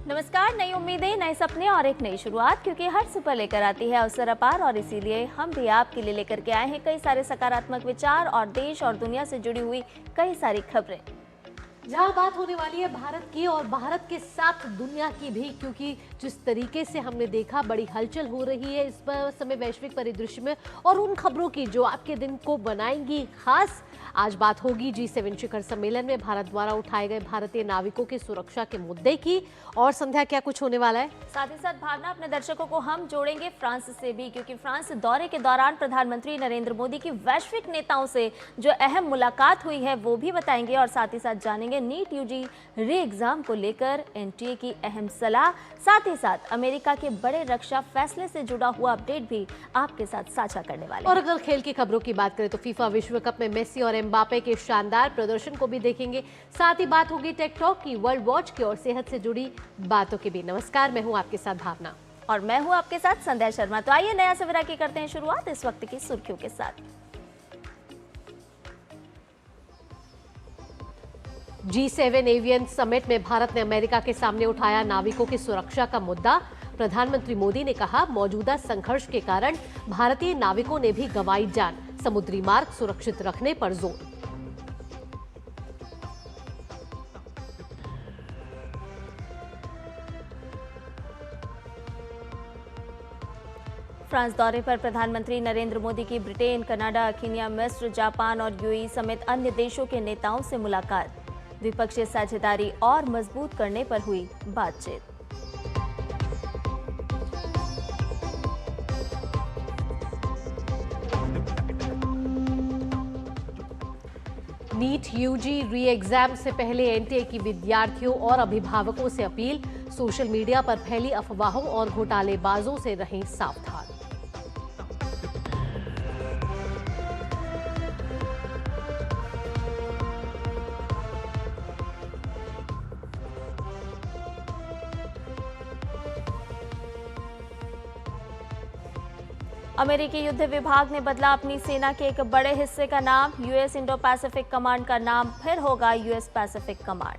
नमस्कार। नई उम्मीदें, नए सपने और एक नई शुरुआत, क्योंकि हर सुबह लेकर आती है अवसर अपार और इसीलिए हम भी आपके लिए लेकर के आए हैं कई सारे सकारात्मक विचार और देश और दुनिया से जुड़ी हुई कई सारी खबरें। जहाँ बात होने वाली है भारत की और भारत के साथ दुनिया की भी, क्योंकि जिस तरीके से हमने देखा बड़ी हलचल हो रही है इस समय वैश्विक परिदृश्य में, और उन खबरों की जो आपके दिन को बनाएंगी खास। आज बात होगी G7 शिखर सम्मेलन में भारत द्वारा उठाए गए भारतीय नाविकों की सुरक्षा के मुद्दे की। और संध्या, क्या कुछ होने वाला है? साथ ही साथ भावना, अपने दर्शकों को हम जोड़ेंगे फ्रांस से भी, क्योंकि फ्रांस दौरे के दौरान प्रधानमंत्री नरेंद्र मोदी की वैश्विक नेताओं से जो अहम मुलाकात हुई है वो भी बताएंगे। और साथ ही साथ जानेंगे नीट यूजी री एग्जाम को लेकर NTA की अहम सलाह। साथ ही साथ अमेरिका के बड़े रक्षा फैसले से जुड़ा हुआ अपडेट भी आपके साथ साझा करने वाले हैं। और अगर खेल की खबरों की बात करें तो फीफा विश्व कप में मेसी और एम्बापे के शानदार प्रदर्शन को भी देखेंगे। साथ ही बात होगी टेक टॉक की, वर्ल्ड वॉच की और सेहत से जुड़ी बातों की भी। नमस्कार, मैं हूं आपके साथ भावना और मैं हूं आपके साथ संध्या शर्मा। तो आइए नया सवेरा की करते हैं शुरुआत इस वक्त की सुर्खियों के साथ। G7 एवियन समिट में भारत ने अमेरिका के सामने उठाया नाविकों की सुरक्षा का मुद्दा। प्रधानमंत्री मोदी ने कहा, मौजूदा संघर्ष के कारण भारतीय नाविकों ने भी गंवाई जान, समुद्री मार्ग सुरक्षित रखने पर जोर। फ्रांस दौरे पर प्रधानमंत्री नरेंद्र मोदी की ब्रिटेन, कनाडा, केन्या, मिस्र, जापान और यूएई समेत अन्य देशों के नेताओं से मुलाकात। द्विपक्षीय साझेदारी और मजबूत करने पर हुई बातचीत। नीट यूजी री एग्जाम से पहले NTA की विद्यार्थियों और अभिभावकों से अपील, सोशल मीडिया पर फैली अफवाहों और घोटालेबाजों से रहें सावधान। अमेरिकी युद्ध विभाग ने बदला अपनी सेना के एक बड़े हिस्से का नाम। यूएस इंडो पैसिफिक कमांड का नाम फिर होगा US Pacific command.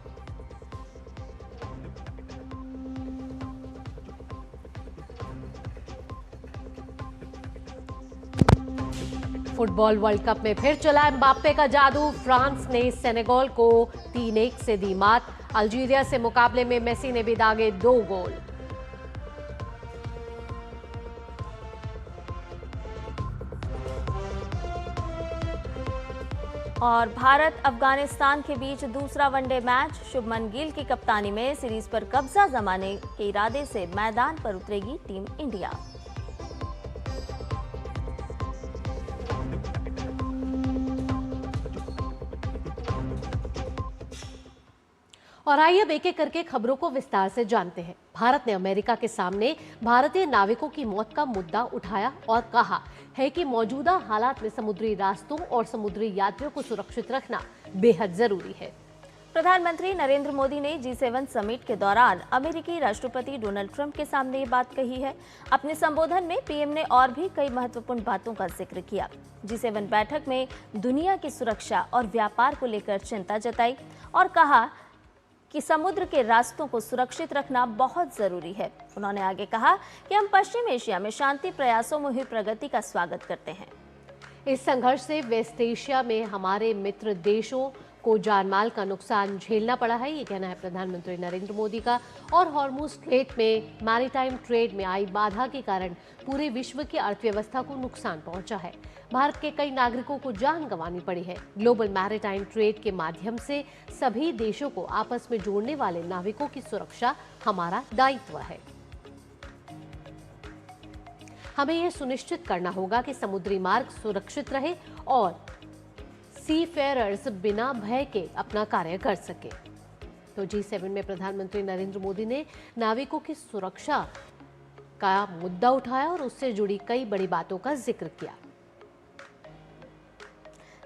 Football world cup में फिर चला एम्बाप्पे का जादू। फ्रांस ने सेनेगल को 3-1 से दी मात। अल्जीरिया से मुकाबले में मेसी ने भी दागे 2 गोल। और भारत अफगानिस्तान के बीच दूसरा वनडे मैच। शुभमन गिल की कप्तानी में सीरीज पर कब्जा जमाने के इरादे से मैदान पर उतरेगी टीम इंडिया। और आइए अब एक एक करके खबरों को विस्तार से जानते हैं। भारत ने अमेरिका के सामने भारतीय नाविकों की मौत का मुद्दा उठाया और कहा है कि मौजूदा हालात में समुद्री रास्तों और समुद्री यात्रियों को सुरक्षित रखना बेहद जरूरी है। प्रधानमंत्री नरेंद्र मोदी ने G7 समिट के दौरान अमेरिकी राष्ट्रपति डोनाल्ड ट्रंप के सामने ये बात कही है। अपने संबोधन में पीएम ने और भी कई महत्वपूर्ण बातों का जिक्र किया। G7 बैठक में दुनिया की सुरक्षा और व्यापार को लेकर चिंता जताई और कहा कि समुद्र के रास्तों को सुरक्षित रखना बहुत जरूरी है। उन्होंने आगे कहा कि हम पश्चिम एशिया में शांति प्रयासों में हुई प्रगति का स्वागत करते हैं। इस संघर्ष से वेस्ट एशिया में हमारे मित्र देशों को जानमाल का नुकसान झेलना पड़ा है, ये कहना है प्रधानमंत्री नरेंद्र मोदी का। और हॉर्मुज स्ट्रेट में मैरीटाइम ट्रेड में आई बाधा के कारण पूरे विश्व की अर्थव्यवस्था को नुकसान पहुंचा है। भारत के कई नागरिकों को जान गंवानी पड़ी है। ग्लोबल मैरीटाइम ट्रेड के माध्यम से सभी देशों को आपस में जोड़ने वाले नाविकों की सुरक्षा हमारा दायित्व है। हमें यह सुनिश्चित करना होगा कि समुद्री मार्ग सुरक्षित रहे और सीफेयरर्स बिना भय के अपना कार्य कर सके। तो G7 में प्रधानमंत्री नरेंद्र मोदी ने नाविकों की सुरक्षा का मुद्दा उठाया और उससे जुड़ी कई बड़ी बातों का जिक्र किया।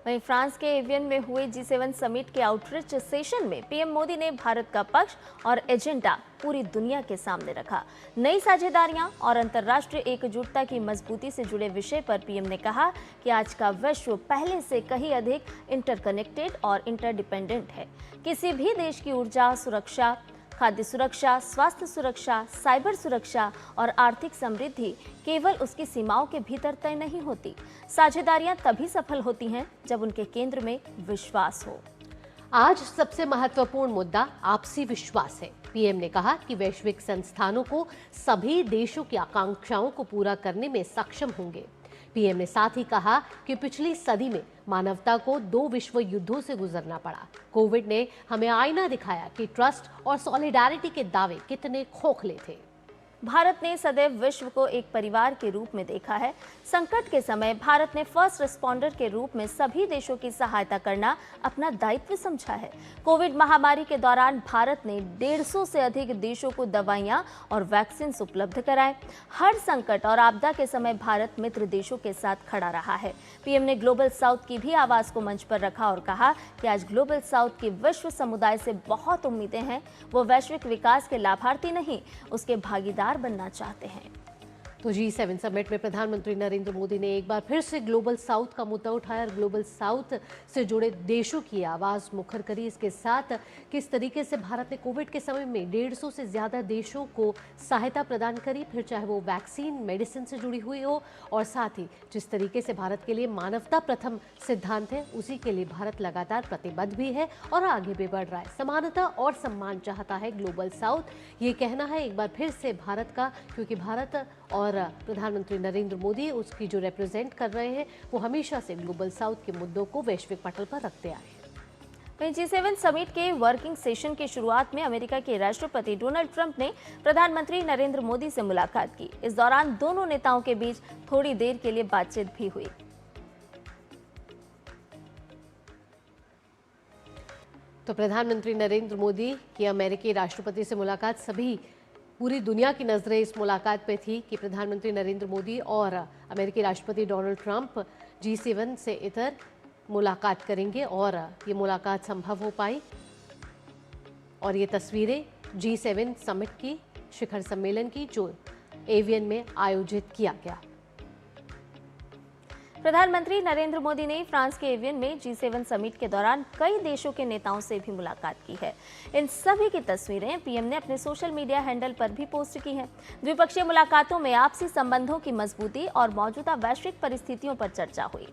वहीं फ्रांस के एवियन में हुए G7 समिट के आउटरीच सेशन में पीएम मोदी ने भारत का पक्ष और एजेंडा पूरी दुनिया के सामने रखा। नई साझेदारियां और अंतर्राष्ट्रीय एकजुटता की मजबूती से जुड़े विषय पर पीएम ने कहा कि आज का विश्व पहले से कहीं अधिक इंटरकनेक्टेड और इंटरडिपेंडेंट है। किसी भी देश की ऊर्जा, सुरक्षा, खाद्य सुरक्षा, स्वास्थ्य सुरक्षा, साइबर सुरक्षा और आर्थिक समृद्धि केवल उसकी सीमाओं के भीतर तय नहीं होती। साझेदारियां तभी सफल होती हैं जब उनके केंद्र में विश्वास हो। आज सबसे महत्वपूर्ण मुद्दा आपसी विश्वास है। पीएम ने कहा कि वैश्विक संस्थानों को सभी देशों की आकांक्षाओं को पूरा करने में सक्षम होंगे। पीएम ने साथ ही कहा कि पिछली सदी में मानवता को 2 विश्व युद्धों से गुजरना पड़ा। कोविड ने हमें आईना दिखाया कि ट्रस्ट और सॉलिडारिटी के दावे कितने खोखले थे। भारत ने सदैव विश्व को एक परिवार के रूप में देखा है। संकट के समय भारत ने फर्स्ट रिस्पॉन्डर के रूप में सभी देशों की सहायता करना अपना दायित्व समझा है। कोविड महामारी के दौरान भारत ने 150 से अधिक देशों को दवाइयां और वैक्सीन उपलब्ध कराए। हर संकट और आपदा के समय भारत मित्र देशों के साथ खड़ा रहा है। पीएम ने ग्लोबल साउथ की भी आवाज को मंच पर रखा और कहा कि आज ग्लोबल साउथ की विश्व समुदाय से बहुत उम्मीदें हैं। वो वैश्विक विकास के लाभार्थी नहीं, उसके भागीदार बनना चाहते हैं। तो G7 समिट में प्रधानमंत्री नरेंद्र मोदी ने एक बार फिर से ग्लोबल साउथ का मुद्दा उठाया और ग्लोबल साउथ से जुड़े देशों की आवाज मुखर करी। इसके साथ किस तरीके से भारत ने कोविड के समय में 150 से ज्यादा देशों को सहायता प्रदान करी, फिर चाहे वो वैक्सीन, मेडिसिन से जुड़ी हुई हो, और साथ ही जिस तरीके से भारत के लिए मानवता प्रथम सिद्धांत है, उसी के लिए भारत लगातार प्रतिबद्ध भी है और आगे भी बढ़ रहा है। समानता और सम्मान चाहता है ग्लोबल साउथ, ये कहना है एक बार फिर से भारत का, क्योंकि भारत और प्रधानमंत्री नरेंद्र मोदी उसकी जो रिप्रेजेंट कर रहे हैं, वो हमेशा से ग्लोबल साउथ के मुद्दों को वैश्विक पटल पर रखते आए हैं। वहीं G7 समिट के वर्किंग सेशन की शुरुआत में अमेरिका के राष्ट्रपति डोनाल्ड ट्रंप ने प्रधानमंत्री नरेंद्र मोदी से मुलाकात की। इस दौरान दोनों नेताओं के बीच थोड़ी देर के लिए बातचीत भी हुई। तो प्रधानमंत्री नरेंद्र मोदी की अमेरिकी राष्ट्रपति से मुलाकात, सभी पूरी दुनिया की नजरें इस मुलाकात पे थी कि प्रधानमंत्री नरेंद्र मोदी और अमेरिकी राष्ट्रपति डोनाल्ड ट्रंप G7 से इतर मुलाकात करेंगे और ये मुलाकात संभव हो पाई। और ये तस्वीरें G7 समिट की, शिखर सम्मेलन की, जो एवियन में आयोजित किया गया। प्रधानमंत्री नरेंद्र मोदी ने फ्रांस के एवियन में G7 समिट के दौरान कई देशों के नेताओं से भी मुलाकात की है। इन सभी की तस्वीरें पीएम ने अपने सोशल मीडिया हैंडल पर भी पोस्ट की हैं। द्विपक्षीय मुलाकातों में आपसी संबंधों की मजबूती और मौजूदा वैश्विक परिस्थितियों पर चर्चा हुई।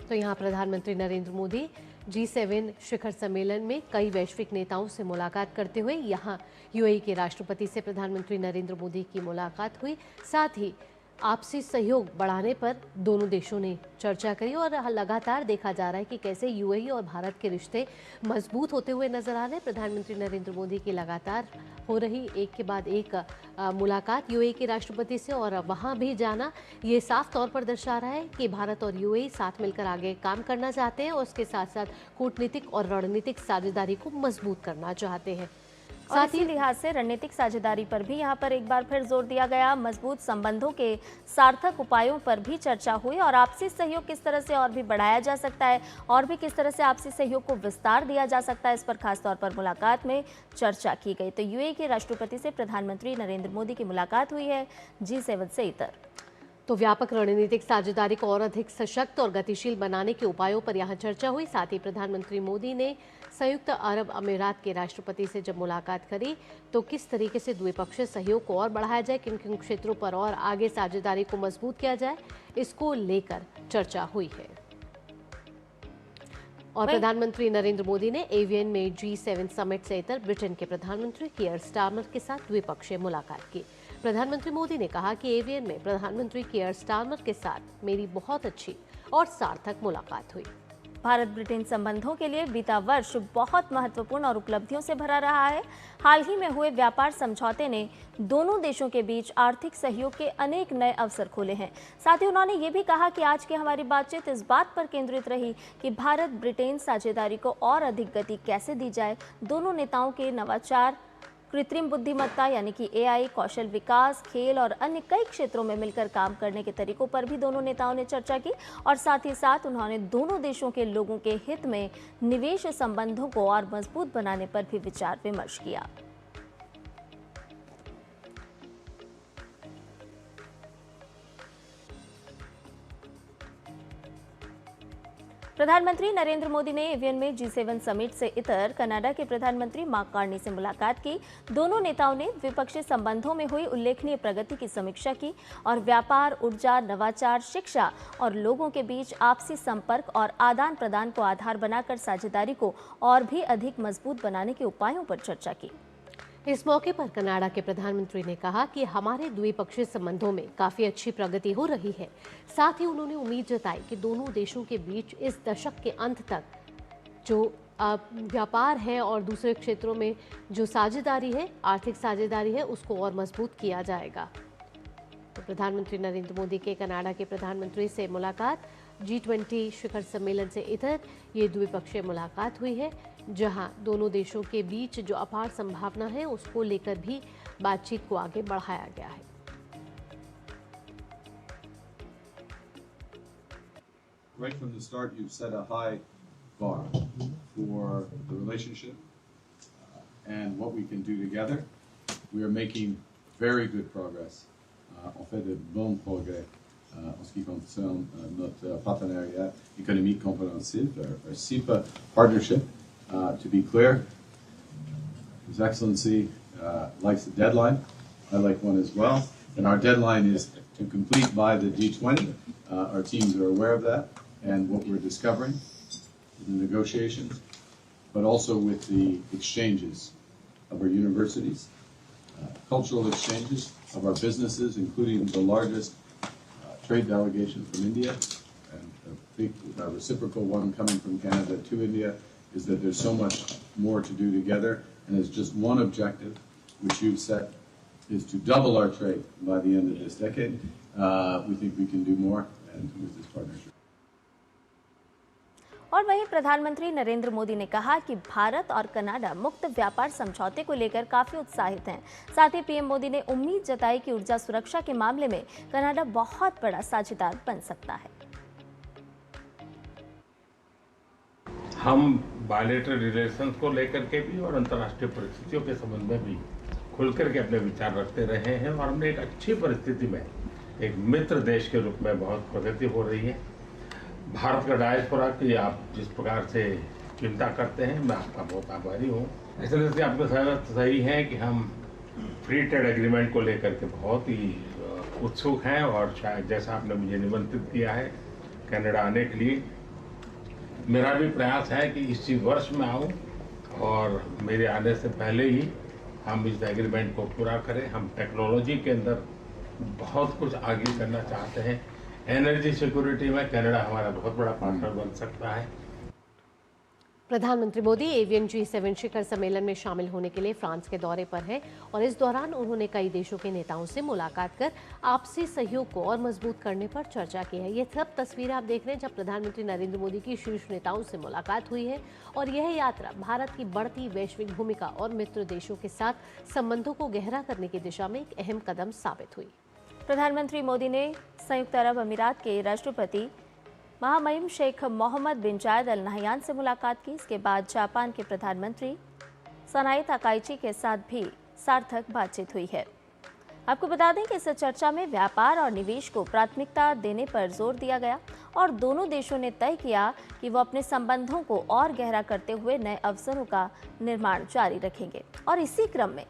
तो यहाँ प्रधानमंत्री नरेंद्र मोदी G7 शिखर सम्मेलन में कई वैश्विक नेताओं से मुलाकात करते हुए यहाँ यूएई के राष्ट्रपति से प्रधानमंत्री नरेंद्र मोदी की मुलाकात हुई। साथ ही आपसी सहयोग बढ़ाने पर दोनों देशों ने चर्चा करी और लगातार देखा जा रहा है कि कैसे यूएई और भारत के रिश्ते मजबूत होते हुए नजर आ रहे हैं। प्रधानमंत्री नरेंद्र मोदी की लगातार हो रही एक के बाद एक मुलाकात यूएई के राष्ट्रपति से और वहां भी जाना, ये साफ तौर पर दर्शा रहा है कि भारत और यूएई साथ मिलकर आगे काम करना चाहते हैं और उसके साथ साथ कूटनीतिक और रणनीतिक साझेदारी को मजबूत करना चाहते हैं। साथ ही लिहाज से रणनीतिक साझेदारी पर भी यहाँ पर एक बार फिर जोर दिया गया। मजबूत संबंधों के सार्थक उपायों पर भी चर्चा हुई और आपसी सहयोग किस तरह से और भी बढ़ाया जा सकता है और भी किस तरह से आपसी सहयोग को विस्तार दिया जा सकता है, इस पर खासतौर पर मुलाकात में चर्चा की गई। तो यूएई के राष्ट्रपति से प्रधानमंत्री नरेंद्र मोदी की मुलाकात हुई है G7 से इतर। तो व्यापक रणनीतिक साझेदारी को और अधिक सशक्त और गतिशील बनाने के उपायों पर यहाँ चर्चा हुई। साथ ही प्रधानमंत्री मोदी ने संयुक्त अरब अमीरात के राष्ट्रपति से जब मुलाकात करी तो किस तरीके से द्विपक्षीय सहयोग को और बढ़ाया जाए, किन किन क्षेत्रों पर और आगे साझेदारी को मजबूत किया जाए, इसको लेकर चर्चा हुई है। और प्रधानमंत्री नरेंद्र मोदी ने एवियन में G7 समिट से इतर ब्रिटेन के प्रधानमंत्री कियर स्टारमर के साथ द्विपक्षीय मुलाकात की। प्रधानमंत्री मोदी ने कहा कि एवियन में प्रधानमंत्री कियर स्टारमर के साथ मेरी बहुत अच्छी और सार्थक मुलाकात हुई। भारत ब्रिटेन संबंधों के लिए बीता वर्ष बहुत महत्वपूर्ण और उपलब्धियों से भरा रहा है। हाल ही में हुए व्यापार समझौते ने दोनों देशों के बीच आर्थिक सहयोग के अनेक नए अवसर खोले हैं। साथ ही उन्होंने ये भी कहा कि आज की हमारी बातचीत इस बात पर केंद्रित रही कि भारत ब्रिटेन साझेदारी को और अधिक गति कैसे दी जाए। दोनों नेताओं के नवाचार, कृत्रिम बुद्धिमत्ता यानी कि AI, कौशल विकास, खेल और अन्य कई क्षेत्रों में मिलकर काम करने के तरीकों पर भी दोनों नेताओं ने चर्चा की और साथ ही साथ उन्होंने दोनों देशों के लोगों के हित में निवेश संबंधों को और मजबूत बनाने पर भी विचार विमर्श किया। प्रधानमंत्री नरेंद्र मोदी ने एवियन में G7 समिट से इतर कनाडा के प्रधानमंत्री मार्क कार्नी से मुलाकात की। दोनों नेताओं ने द्विपक्षीय संबंधों में हुई उल्लेखनीय प्रगति की समीक्षा की और व्यापार, ऊर्जा, नवाचार, शिक्षा और लोगों के बीच आपसी संपर्क और आदान प्रदान को आधार बनाकर साझेदारी को और भी अधिक मजबूत बनाने के उपायों पर चर्चा की। इस मौके पर कनाडा के प्रधानमंत्री ने कहा कि हमारे द्विपक्षीय संबंधों में काफी अच्छी प्रगति हो रही है। साथ ही उन्होंने उम्मीद जताई कि दोनों देशों के बीच इस दशक के अंत तक जो व्यापार है और दूसरे क्षेत्रों में जो साझेदारी है, आर्थिक साझेदारी है, उसको और मजबूत किया जाएगा। तो प्रधानमंत्री नरेंद्र मोदी के कनाडा के प्रधानमंत्री से मुलाकात G20 शिखर सम्मेलन से इतर ये द्विपक्षीय मुलाकात हुई है, जहां दोनों देशों के बीच जो अपार संभावना है उसको लेकर भी बातचीत को आगे बढ़ाया गया है। Right from the start, you've set a high bar for the relationship and what we can do together. We are making very good progress. On fait de bons progrès en ce qui concerne notre partenariat économique compréhensif, our CEPA partnership. To be clear, His Excellency likes a deadline. I like one as well. And our deadline is to complete by the G20. Our teams are aware of that and what we're discovering in the negotiations, but also with the exchanges of our universities, cultural exchanges of our businesses, including the largest trade delegation from India, and a big reciprocal one coming from Canada to India, is that there's so much more to do together, and as just one objective, which you've set, is to double our trade by the end of this decade. We think we can do more, and with this partnership. और वहीं प्रधानमंत्री नरेंद्र मोदी ने कहा कि भारत और Canada मुक्त व्यापार समझौते को लेकर काफी उत्साहित हैं। साथ ही पीएम मोदी ने उम्मीद जताई कि ऊर्जा सुरक्षा के मामले में कनाडा बहुत बड़ा साझेदार बन सकता है। हम बायलैटरल रिलेशंस को लेकर के भी और अंतर्राष्ट्रीय परिस्थितियों के संबंध में भी खुलकर के अपने विचार रखते रहे हैं और हमने एक अच्छी परिस्थिति में एक मित्र देश के रूप में बहुत प्रगति हो रही है। भारत का डायस्पोरा की आप जिस प्रकार से चिंता करते हैं, मैं आपका बहुत आभारी हूँ। एक्सेलेंसी आपके साथ सही है कि हम फ्री ट्रेड एग्रीमेंट को लेकर के बहुत ही उत्सुक हैं और शायद जैसा आपने मुझे निमंत्रित किया है कनाडा आने के लिए, मेरा भी प्रयास है कि इसी वर्ष में आऊँ और मेरे आने से पहले ही हम इस एग्रीमेंट को पूरा करें। हम टेक्नोलॉजी के अंदर बहुत कुछ आगे करना चाहते हैं। एनर्जी सिक्योरिटी में कनाडा हमारा बहुत बड़ा पार्टनर बन सकता है। प्रधानमंत्री मोदी एवियन G7 शिखर सम्मेलन में शामिल होने के लिए फ्रांस के दौरे पर हैं और इस दौरान उन्होंने कई देशों के नेताओं से मुलाकात कर आपसी सहयोग को और मजबूत करने पर चर्चा की है। ये सब तस्वीरें आप देख रहे हैं जब प्रधानमंत्री नरेंद्र मोदी की शीर्ष नेताओं से मुलाकात हुई है और यह यात्रा भारत की बढ़ती वैश्विक भूमिका और मित्र देशों के साथ संबंधों को गहरा करने की दिशा में एक अहम कदम साबित हुई। प्रधानमंत्री मोदी ने संयुक्त अरब अमीरात के राष्ट्रपति महामहिम शेख मोहम्मद बिन जायद अल नहयान से मुलाकात की। इसके बाद जापान के प्रधानमंत्री सनाई ताकाइची के साथ भी सार्थक बातचीत हुई है। आपको बता दें कि इस चर्चा में व्यापार और निवेश को प्राथमिकता देने पर जोर दिया गया और दोनों देशों ने तय किया कि वो अपने संबंधों को और गहरा करते हुए नए अवसरों का निर्माण जारी रखेंगे। और इसी क्रम में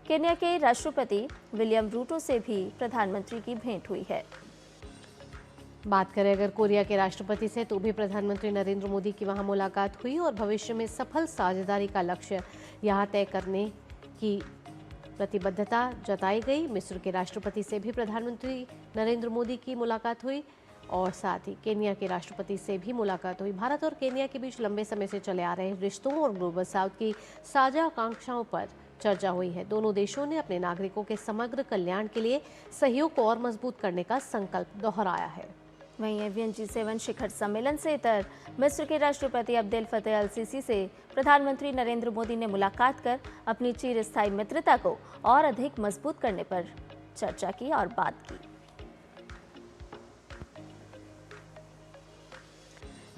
केन्या के राष्ट्रपति विलियम रूटो से भी प्रधानमंत्री की भेंट हुई है। बात करें अगर कोरिया के राष्ट्रपति से, तो भी प्रधानमंत्री नरेंद्र मोदी की वहां मुलाकात हुई और भविष्य में सफल साझेदारी का लक्ष्य यहां तय करने की प्रतिबद्धता जताई गई। मिस्र के राष्ट्रपति से भी प्रधानमंत्री नरेंद्र मोदी की मुलाकात हुई और साथ ही केन्या के राष्ट्रपति से भी मुलाकात हुई। भारत और केन्या के बीच लंबे समय से चले आ रहे रिश्तों और ग्लोबल साउथ की साझा आकांक्षाओं पर चर्चा हुई है। दोनों देशों ने अपने नागरिकों के समग्र कल्याण के लिए सहयोग को और मजबूत करने का संकल्प दोहराया है। वहीं एवियन G7 शिखर सम्मेलन से इतर मिस्र के राष्ट्रपति अब्देल फतेह अल सीसी से प्रधानमंत्री नरेंद्र मोदी ने मुलाकात कर अपनी चिरस्थायी मित्रता को और अधिक मजबूत करने पर चर्चा की और बात की।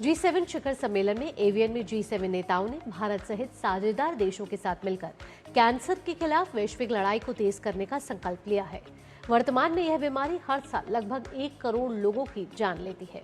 G7 शिखर सम्मेलन में एवियन में G7 नेताओं ने भारत सहित साझेदार देशों के साथ मिलकर कैंसर के खिलाफ वैश्विक लड़ाई को तेज करने का संकल्प लिया है। वर्तमान में यह बीमारी हर साल लगभग 1 करोड़ लोगों की जान लेती है।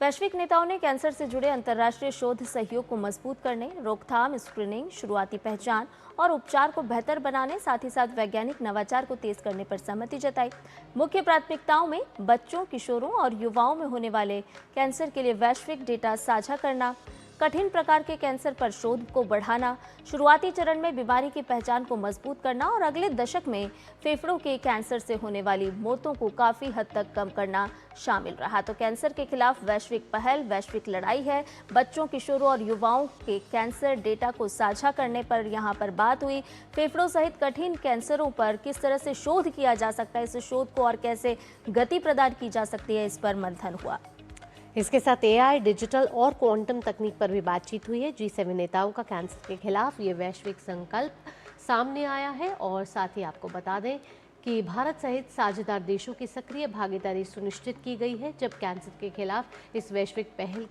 वैश्विक नेताओं ने कैंसर से जुड़े अंतर्राष्ट्रीय शोध सहयोग को मजबूत करने, रोकथाम, स्क्रीनिंग, शुरुआती पहचान और उपचार को बेहतर बनाने, साथ ही साथ वैज्ञानिक नवाचार को तेज करने पर सहमति जताई। मुख्य प्राथमिकताओं में बच्चों, किशोरों और युवाओं में होने वाले कैंसर के लिए वैश्विक डेटा साझा करना, कठिन प्रकार के कैंसर पर शोध को बढ़ाना, शुरुआती चरण में बीमारी की पहचान को मजबूत करना और अगले दशक में फेफड़ों के कैंसर से होने वाली मौतों को काफी हद तक कम करना शामिल रहा। तो कैंसर के खिलाफ वैश्विक पहल, वैश्विक लड़ाई है। बच्चों, किशोरों और युवाओं के कैंसर डेटा को साझा करने पर यहाँ पर बात हुई। फेफड़ों सहित कठिन कैंसरों पर किस तरह से शोध किया जा सकता है, इस शोध को और कैसे गति प्रदान की जा सकती है, इस पर मंथन हुआ। इसके साथ एआई, डिजिटल और क्वांटम तकनीक पर भी बातचीत हुई है। G7 नेताओं का कैंसर के खिलाफ ये वैश्विक संकल्प सामने आया है और साथ ही आपको बता दें कि भारत सहित साझेदार देशों की सक्रिय भागीदारी सुनिश्चित की गई है जब कैंसर के खिलाफ इस वैश्विक पहल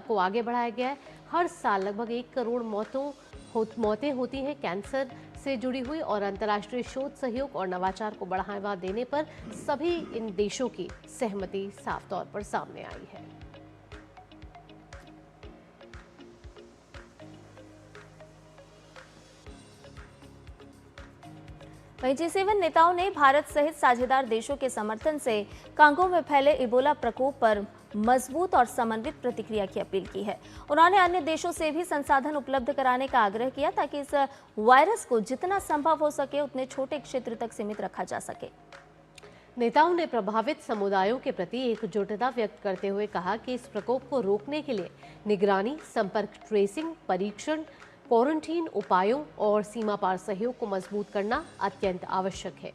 को आगे बढ़ाया गया है। हर साल लगभग 1 करोड़ मौतें होती हैं कैंसर से जुड़ी हुई और अंतर्राष्ट्रीय शोध सहयोग और नवाचार को बढ़ावा देने पर सभी इन देशों की सहमति साफ तौर पर सामने आई है। वहीं G7 नेताओं ने भारत सहित साझेदार देशों के समर्थन से कांगो में फैले इबोला प्रकोप पर मजबूत और समन्वित प्रतिक्रिया की अपील की है। उन्होंने अन्य देशों से भी संसाधन उपलब्ध कराने का आग्रह किया ताकि इस वायरस को जितना संभव हो सके उतने छोटे क्षेत्र तक सीमित रखा जा सके। नेताओं ने प्रभावित समुदायों के प्रति एकजुटता व्यक्त करते हुए कहा कि इस प्रकोप को रोकने के लिए निगरानी, संपर्क ट्रेसिंग, परीक्षण, क्वारंटीन उपायों और सीमा पार सहयोग को मजबूत करना अत्यंत आवश्यक है।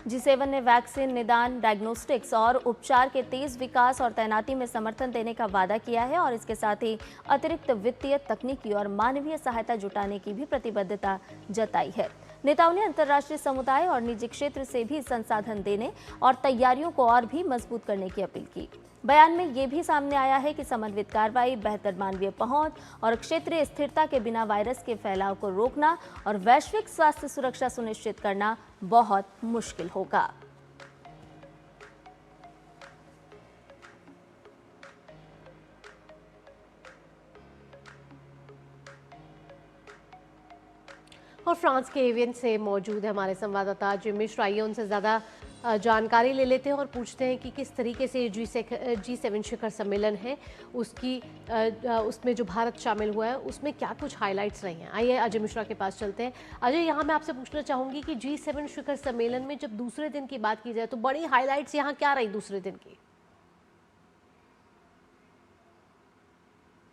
G7 ने वैक्सीन, निदान, डायग्नोस्टिक्स और उपचार के तेज विकास और तैनाती में समर्थन देने का वादा किया है और इसके साथ ही अतिरिक्त वित्तीय, तकनीकी और मानवीय सहायता जुटाने की भी प्रतिबद्धता जताई है। नेताओं ने अंतर्राष्ट्रीय समुदाय और निजी क्षेत्र से भी संसाधन देने और तैयारियों को और भी मजबूत करने की अपील की। बयान में ये भी सामने आया है कि समन्वित कार्रवाई, बेहतर मानवीय पहुंच और क्षेत्रीय स्थिरता के बिना वायरस के फैलाव को रोकना और वैश्विक स्वास्थ्य सुरक्षा सुनिश्चित करना बहुत मुश्किल होगा। और फ्रांस के एवियन से मौजूद है हमारे संवाददाता जिम मिश्रा। आइए उनसे ज़्यादा जानकारी ले लेते हैं और पूछते हैं कि किस तरीके से G7 शिखर सम्मेलन है उसमें जो भारत शामिल हुआ है उसमें क्या कुछ हाइलाइट्स रही हैं। आइए अजय मिश्रा के पास चलते हैं। अजय, यहाँ मैं आपसे पूछना चाहूँगी कि G7 शिखर सम्मेलन में जब दूसरे दिन की बात की जाए तो बड़ी हाइलाइट्स यहाँ क्या रही दूसरे दिन की?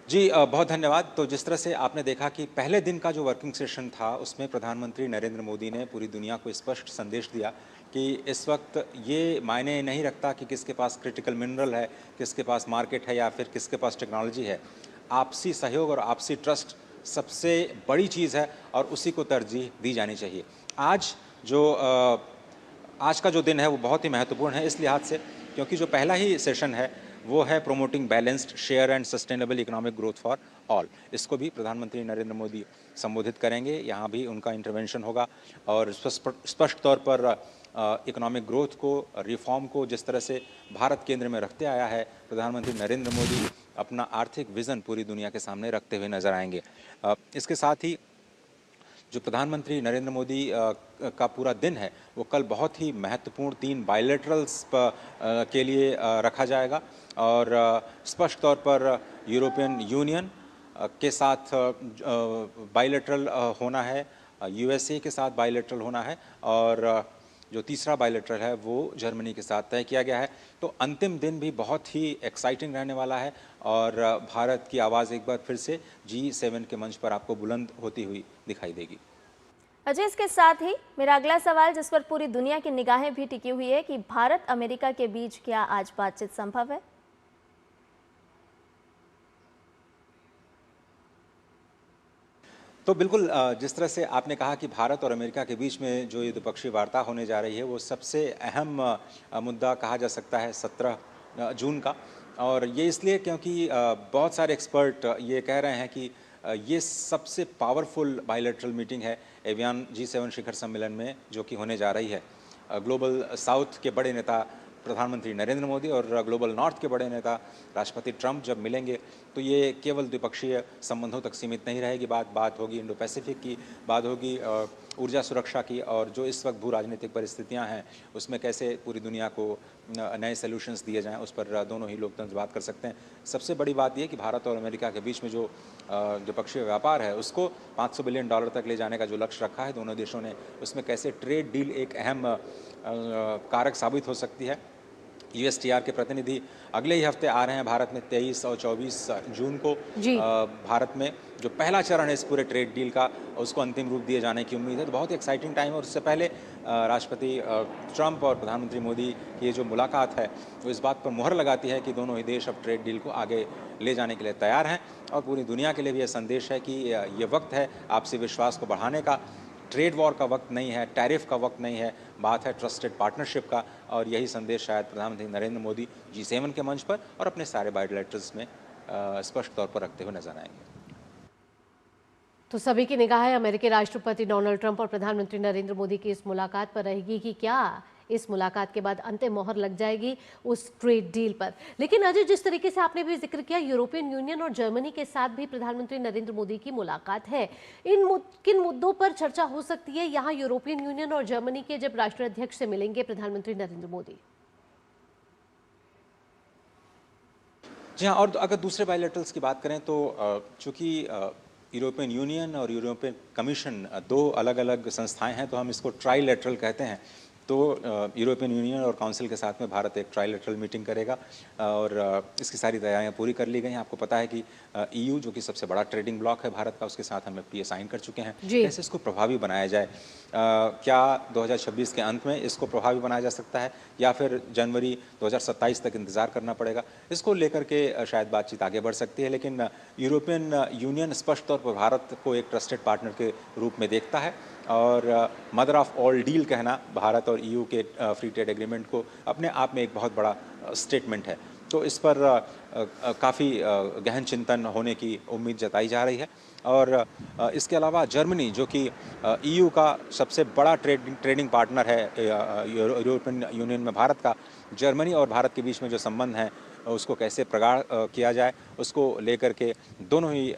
जी बहुत धन्यवाद। तो जिस तरह से आपने देखा कि पहले दिन का जो वर्किंग सेशन था उसमें प्रधानमंत्री नरेंद्र मोदी ने पूरी दुनिया को स्पष्ट संदेश दिया कि इस वक्त ये मायने नहीं रखता कि किसके पास क्रिटिकल मिनरल है, किसके पास मार्केट है या फिर किसके पास टेक्नोलॉजी है। आपसी सहयोग और आपसी ट्रस्ट सबसे बड़ी चीज़ है और उसी को तरजीह दी जानी चाहिए। आज का जो दिन है वो बहुत ही महत्वपूर्ण है इस लिहाज से क्योंकि जो पहला ही सेशन है वो है promoting balanced, share and sustainable economic growth for all. इसको भी प्रधानमंत्री नरेंद्र मोदी संबोधित करेंगे। यहाँ भी उनका इंटरवेंशन होगा और स्पष्ट तौर पर इकोनॉमिक ग्रोथ को, रिफॉर्म को जिस तरह से भारत केंद्र में रखते आया है प्रधानमंत्री नरेंद्र मोदी अपना आर्थिक विज़न पूरी दुनिया के सामने रखते हुए नजर आएंगे। इसके साथ ही जो प्रधानमंत्री नरेंद्र मोदी का पूरा दिन है वो कल बहुत ही महत्वपूर्ण 3 बायलैटरल्स के लिए रखा जाएगा और स्पष्ट तौर पर यूरोपियन यूनियन के साथ बायलैटरल होना है, यूएसए के साथ बायलैटरल होना है और जो तीसरा बायलैटरल है वो जर्मनी के साथ तय किया गया है। तो अंतिम दिन भी बहुत ही एक्साइटिंग रहने वाला है और भारत की आवाज़ एक बार फिर से G7 के मंच पर आपको बुलंद होती हुई दिखाई देगी। अजय, इसके साथ ही मेरा अगला सवाल जिस पर पूरी दुनिया की निगाहें भी टिकी हुई है कि भारत अमेरिका के बीच क्या आज बातचीत संभव है? तो बिल्कुल जिस तरह से आपने कहा कि भारत और अमेरिका के बीच में जो ये द्विपक्षीय वार्ता होने जा रही है वो सबसे अहम मुद्दा कहा जा सकता है 17 जून का। और ये इसलिए क्योंकि बहुत सारे एक्सपर्ट ये कह रहे हैं कि ये सबसे पावरफुल बायलैटरल मीटिंग है एवियन G7 शिखर सम्मेलन में जो कि होने जा रही है। ग्लोबल साउथ के बड़े नेता प्रधानमंत्री नरेंद्र मोदी और ग्लोबल नॉर्थ के बड़े नेता राष्ट्रपति ट्रंप जब मिलेंगे तो ये केवल द्विपक्षीय संबंधों तक सीमित नहीं रहेगी। बात होगी इंडो पैसिफिक की, बात होगी ऊर्जा सुरक्षा की, और जो इस वक्त भू राजनीतिक परिस्थितियां हैं उसमें कैसे पूरी दुनिया को नए सॉल्यूशंस दिए जाएं, उस पर दोनों ही लोकतंत्र बात कर सकते हैं। सबसे बड़ी बात यह कि भारत और अमेरिका के बीच में जो द्विपक्षीय व्यापार है उसको $500 बिलियन तक ले जाने का जो लक्ष्य रखा है दोनों देशों ने, उसमें कैसे ट्रेड डील एक अहम कारक साबित हो सकती है। USTR के प्रतिनिधि अगले ही हफ्ते आ रहे हैं भारत में 23 और 24 जून को। भारत में जो पहला चरण है इस पूरे ट्रेड डील का उसको अंतिम रूप दिए जाने की उम्मीद है। तो बहुत ही एक्साइटिंग टाइम है। और उससे पहले राष्ट्रपति ट्रंप और प्रधानमंत्री मोदी की ये जो मुलाकात है वो इस बात पर मुहर लगाती है कि दोनों ही देश अब ट्रेड डील को आगे ले जाने के लिए तैयार हैं। और पूरी दुनिया के लिए भी यह संदेश है कि ये वक्त है आपसी विश्वास को बढ़ाने का। ट्रेड वॉर का वक्त नहीं है, टैरिफ का वक्त नहीं है, बात है ट्रस्टेड पार्टनरशिप का। और यही संदेश शायद प्रधानमंत्री नरेंद्र मोदी G7 के मंच पर और अपने सारे बायोलेटर्स में स्पष्ट तौर पर रखते हुए नजर आएंगे। तो सभी की निगाहें अमेरिकी राष्ट्रपति डोनाल्ड ट्रंप और प्रधानमंत्री नरेंद्र मोदी की इस मुलाकात पर रहेगी कि क्या इस मुलाकात के बाद अंतिम मोहर लग जाएगी उस ट्रेड डील पर। लेकिन अजय, जिस तरीके से आपने भी जिक्र किया, यूरोपियन यूनियन और जर्मनी के साथ भी प्रधानमंत्री नरेंद्र मोदी की मुलाकात है। किन मुद्दों पर चर्चा हो सकती है यहाँ यूरोपियन यूनियन और जर्मनी के जब राष्ट्राध्यक्ष से मिलेंगे प्रधानमंत्री नरेंद्र मोदी? जी हाँ, और अगर दूसरे बायलैटरल्स की बात करें तो चूंकि यूरोपियन यूनियन और यूरोपियन कमीशन दो अलग अलग संस्थाएं हैं तो हम इसको ट्राइलेटरल कहते हैं। तो यूरोपियन यूनियन और काउंसिल के साथ में भारत एक ट्राइलेटरल मीटिंग करेगा और इसकी सारी तैयारियां पूरी कर ली गई हैं। आपको पता है कि EU जो कि सबसे बड़ा ट्रेडिंग ब्लॉक है भारत का, उसके साथ हम FTA साइन कर चुके हैं। कैसे इसको प्रभावी बनाया जाए, क्या 2026 के अंत में इसको प्रभावी बनाया जा सकता है या फिर जनवरी 2027 तक इंतज़ार करना पड़ेगा, इसको लेकर के शायद बातचीत आगे बढ़ सकती है। लेकिन यूरोपियन यूनियन स्पष्ट तौर पर भारत को एक ट्रस्टेड पार्टनर के रूप में देखता है और मदर ऑफ ऑल डील कहना भारत और EU के फ्री ट्रेड एग्रीमेंट को अपने आप में एक बहुत बड़ा स्टेटमेंट है। तो इस पर काफ़ी गहन चिंतन होने की उम्मीद जताई जा रही है। और इसके अलावा जर्मनी जो कि EU का सबसे बड़ा ट्रेडिंग पार्टनर है यूरोपियन यूनियन में भारत का, जर्मनी और भारत के बीच में जो संबंध हैं उसको कैसे प्रगाढ़ किया जाए, उसको लेकर के दोनों ही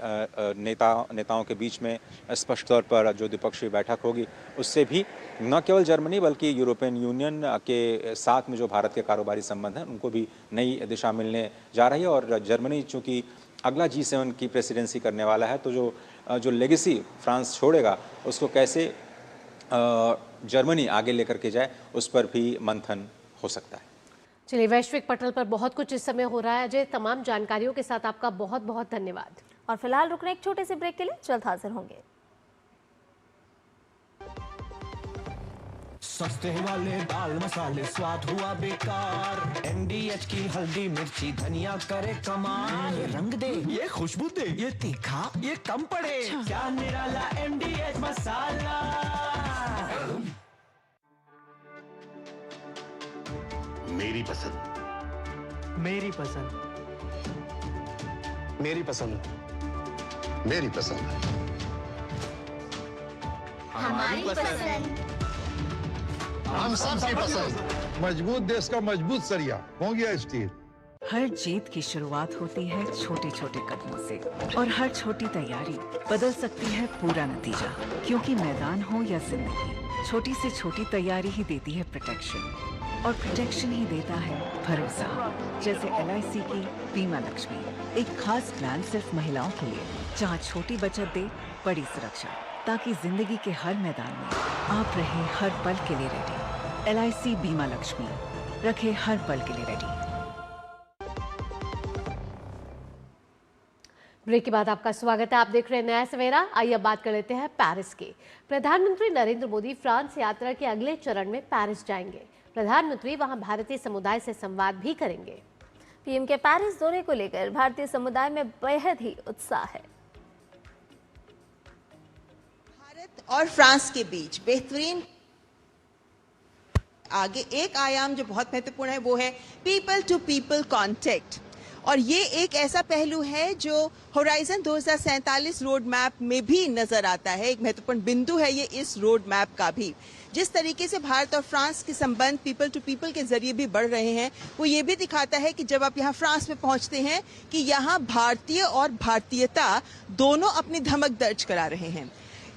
नेताओं के बीच में स्पष्ट तौर पर जो द्विपक्षीय बैठक होगी उससे भी न केवल जर्मनी बल्कि यूरोपियन यूनियन के साथ में जो भारत के कारोबारी संबंध हैं उनको भी नई दिशा मिलने जा रही है। और जर्मनी चूँकि अगला G7 की प्रेसिडेंसी करने वाला है तो जो लेगेसी फ्रांस छोड़ेगा उसको कैसे जर्मनी आगे लेकर के जाए उस पर भी मंथन हो सकता है। चलिए, वैश्विक पटल पर बहुत कुछ इस समय हो रहा है। अजय, तमाम जानकारियों के साथ आपका बहुत बहुत धन्यवाद। और फिलहाल रुकने एक छोटे से ब्रेक के लिए जल्द हाजिर होंगे। सस्ते वाले दाल मसाले स्वाद हुआ बेकार, MDH की हल्दी मिर्ची धनिया करे कमाल। ये रंग दे, ये खुशबू दे, ये तीखा, ये कम पड़े। क्या निराला MDH मसाला। मेरी पसंद, मेरी पसंद, मेरी पसंद, मेरी पसंद, हमारी पसंद, हम सबकी पसंद। मजबूत देश का मजबूत सरिया हो गया स्टील। हर जीत की शुरुआत होती है छोटे छोटे कदमों से और हर छोटी तैयारी बदल सकती है पूरा नतीजा। क्योंकि मैदान हो या जिंदगी, छोटी से छोटी तैयारी ही देती है प्रोटेक्शन और प्रोटेक्शन ही देता है भरोसा। जैसे LIC की बीमा लक्ष्मी, एक खास प्लान सिर्फ महिलाओं के लिए जहां छोटी बचत दे बड़ी सुरक्षा, ताकि जिंदगी के हर मैदान में आप रहे हर पल के लिए रेडी। LIC बीमा लक्ष्मी, रखे हर पल के लिए रेडी। ब्रेक के बाद आपका स्वागत है। आप देख रहे हैं नया सवेरा। आइए अब बात कर लेते हैं पेरिस की। प्रधानमंत्री नरेंद्र मोदी फ्रांस यात्रा के अगले चरण में पेरिस जाएंगे। प्रधानमंत्री वहां भारतीय समुदाय से संवाद भी करेंगे। पीएम के पेरिस दौरे को लेकर भारतीय समुदाय में बेहद ही उत्साह है। भारत और फ्रांस के बीच बेहतरीन आगे एक आयाम जो बहुत महत्वपूर्ण है वो है पीपल टू पीपल कांटेक्ट। और ये एक ऐसा पहलू है जो होराइजन 2047 रोड मैप में भी नजर आता है। एक महत्वपूर्ण बिंदु है ये इस रोड मैप का भी। जिस तरीके से भारत और फ्रांस के संबंध पीपल टू पीपल के जरिए भी बढ़ रहे हैं, वो ये भी दिखाता है कि जब आप यहाँ फ्रांस में पहुंचते हैं कि यहाँ भारतीय और भारतीयता दोनों अपनी धमक दर्ज करा रहे हैं।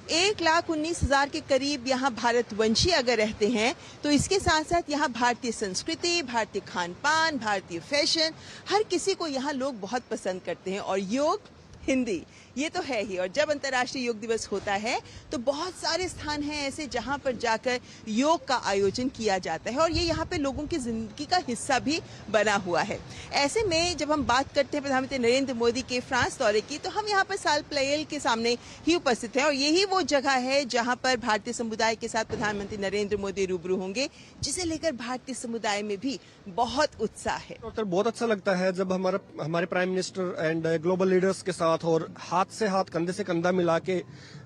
1,19,000 के करीब यहाँ भारतवंशी अगर रहते हैं तो इसके साथ साथ यहाँ भारतीय संस्कृति, भारतीय खान पान, भारतीय फैशन, हर किसी को यहाँ लोग बहुत पसंद करते हैं। और योग, हिंदी, ये तो है ही। और जब अंतर्राष्ट्रीय योग दिवस होता है तो बहुत सारे स्थान हैं ऐसे जहां पर जाकर योग का आयोजन किया जाता है और ये यहाँ पे लोगों की जिंदगी का हिस्सा भी बना हुआ है। ऐसे में जब हम बात करते हैं प्रधानमंत्री नरेंद्र मोदी के फ्रांस दौरे की, तो हम यहाँ पर साल प्लेयल के सामने ही उपस्थित हैं और यही वो जगह है जहाँ पर भारतीय समुदाय के साथ प्रधानमंत्री नरेंद्र मोदी रूबरू होंगे, जिसे लेकर भारतीय समुदाय में भी बहुत उत्साह है। बहुत अच्छा लगता है जब हमारे prime minister and global leaders के साथ और हाथ से हाथ, कंधे से कंधा मिला के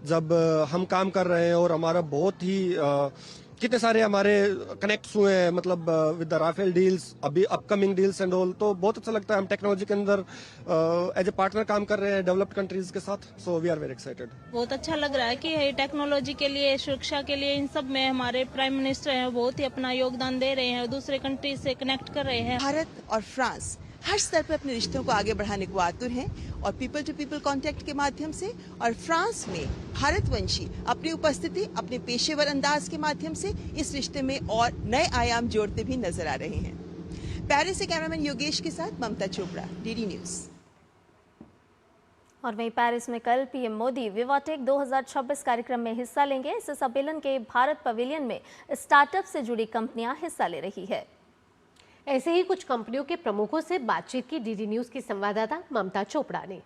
जब हम काम कर रहे हैं और हमारा बहुत ही कितने सारे हमारे कनेक्ट्स हुए हैं, मतलब विद द राफेल डील्स, अभी अपकमिंग डील्स एंड ऑल, तो बहुत अच्छा लगता है। हम टेक्नोलॉजी के अंदर एज ए पार्टनर काम कर रहे हैं डेवलप्ड कंट्रीज के साथ, so we are very excited. बहुत अच्छा लग रहा है कि टेक्नोलॉजी के लिए, सुरक्षा के लिए, इन सब में हमारे प्राइम मिनिस्टर हैं बहुत ही अपना योगदान दे रहे हैं और दूसरे कंट्री से कनेक्ट कर रहे हैं। भारत और फ्रांस हर स्तर पर अपने रिश्तों को आगे बढ़ाने को आतुर हैं और पीपल टू पीपल कांटेक्ट के माध्यम से और फ्रांस में भारतवंशी अपनी उपस्थिति, अपने पेशेवर अंदाज के माध्यम से इस रिश्ते में और नए आयाम जोड़ते भी नजर आ रहे हैं। पेरिस से कैमरामैन योगेश के साथ ममता चोपड़ा, डीडी न्यूज। और वहीं पेरिस में कल पीएम मोदी विवाटेक 2026 कार्यक्रम में हिस्सा लेंगे। इस सम्मेलन के भारत पवेलियन में स्टार्टअप से जुड़ी कंपनियां हिस्सा ले रही है। ऐसे ही कुछ कंपनियों के प्रमुखों से बातचीत की डीडी न्यूज की संवाददाता ममता चोपड़ा ने।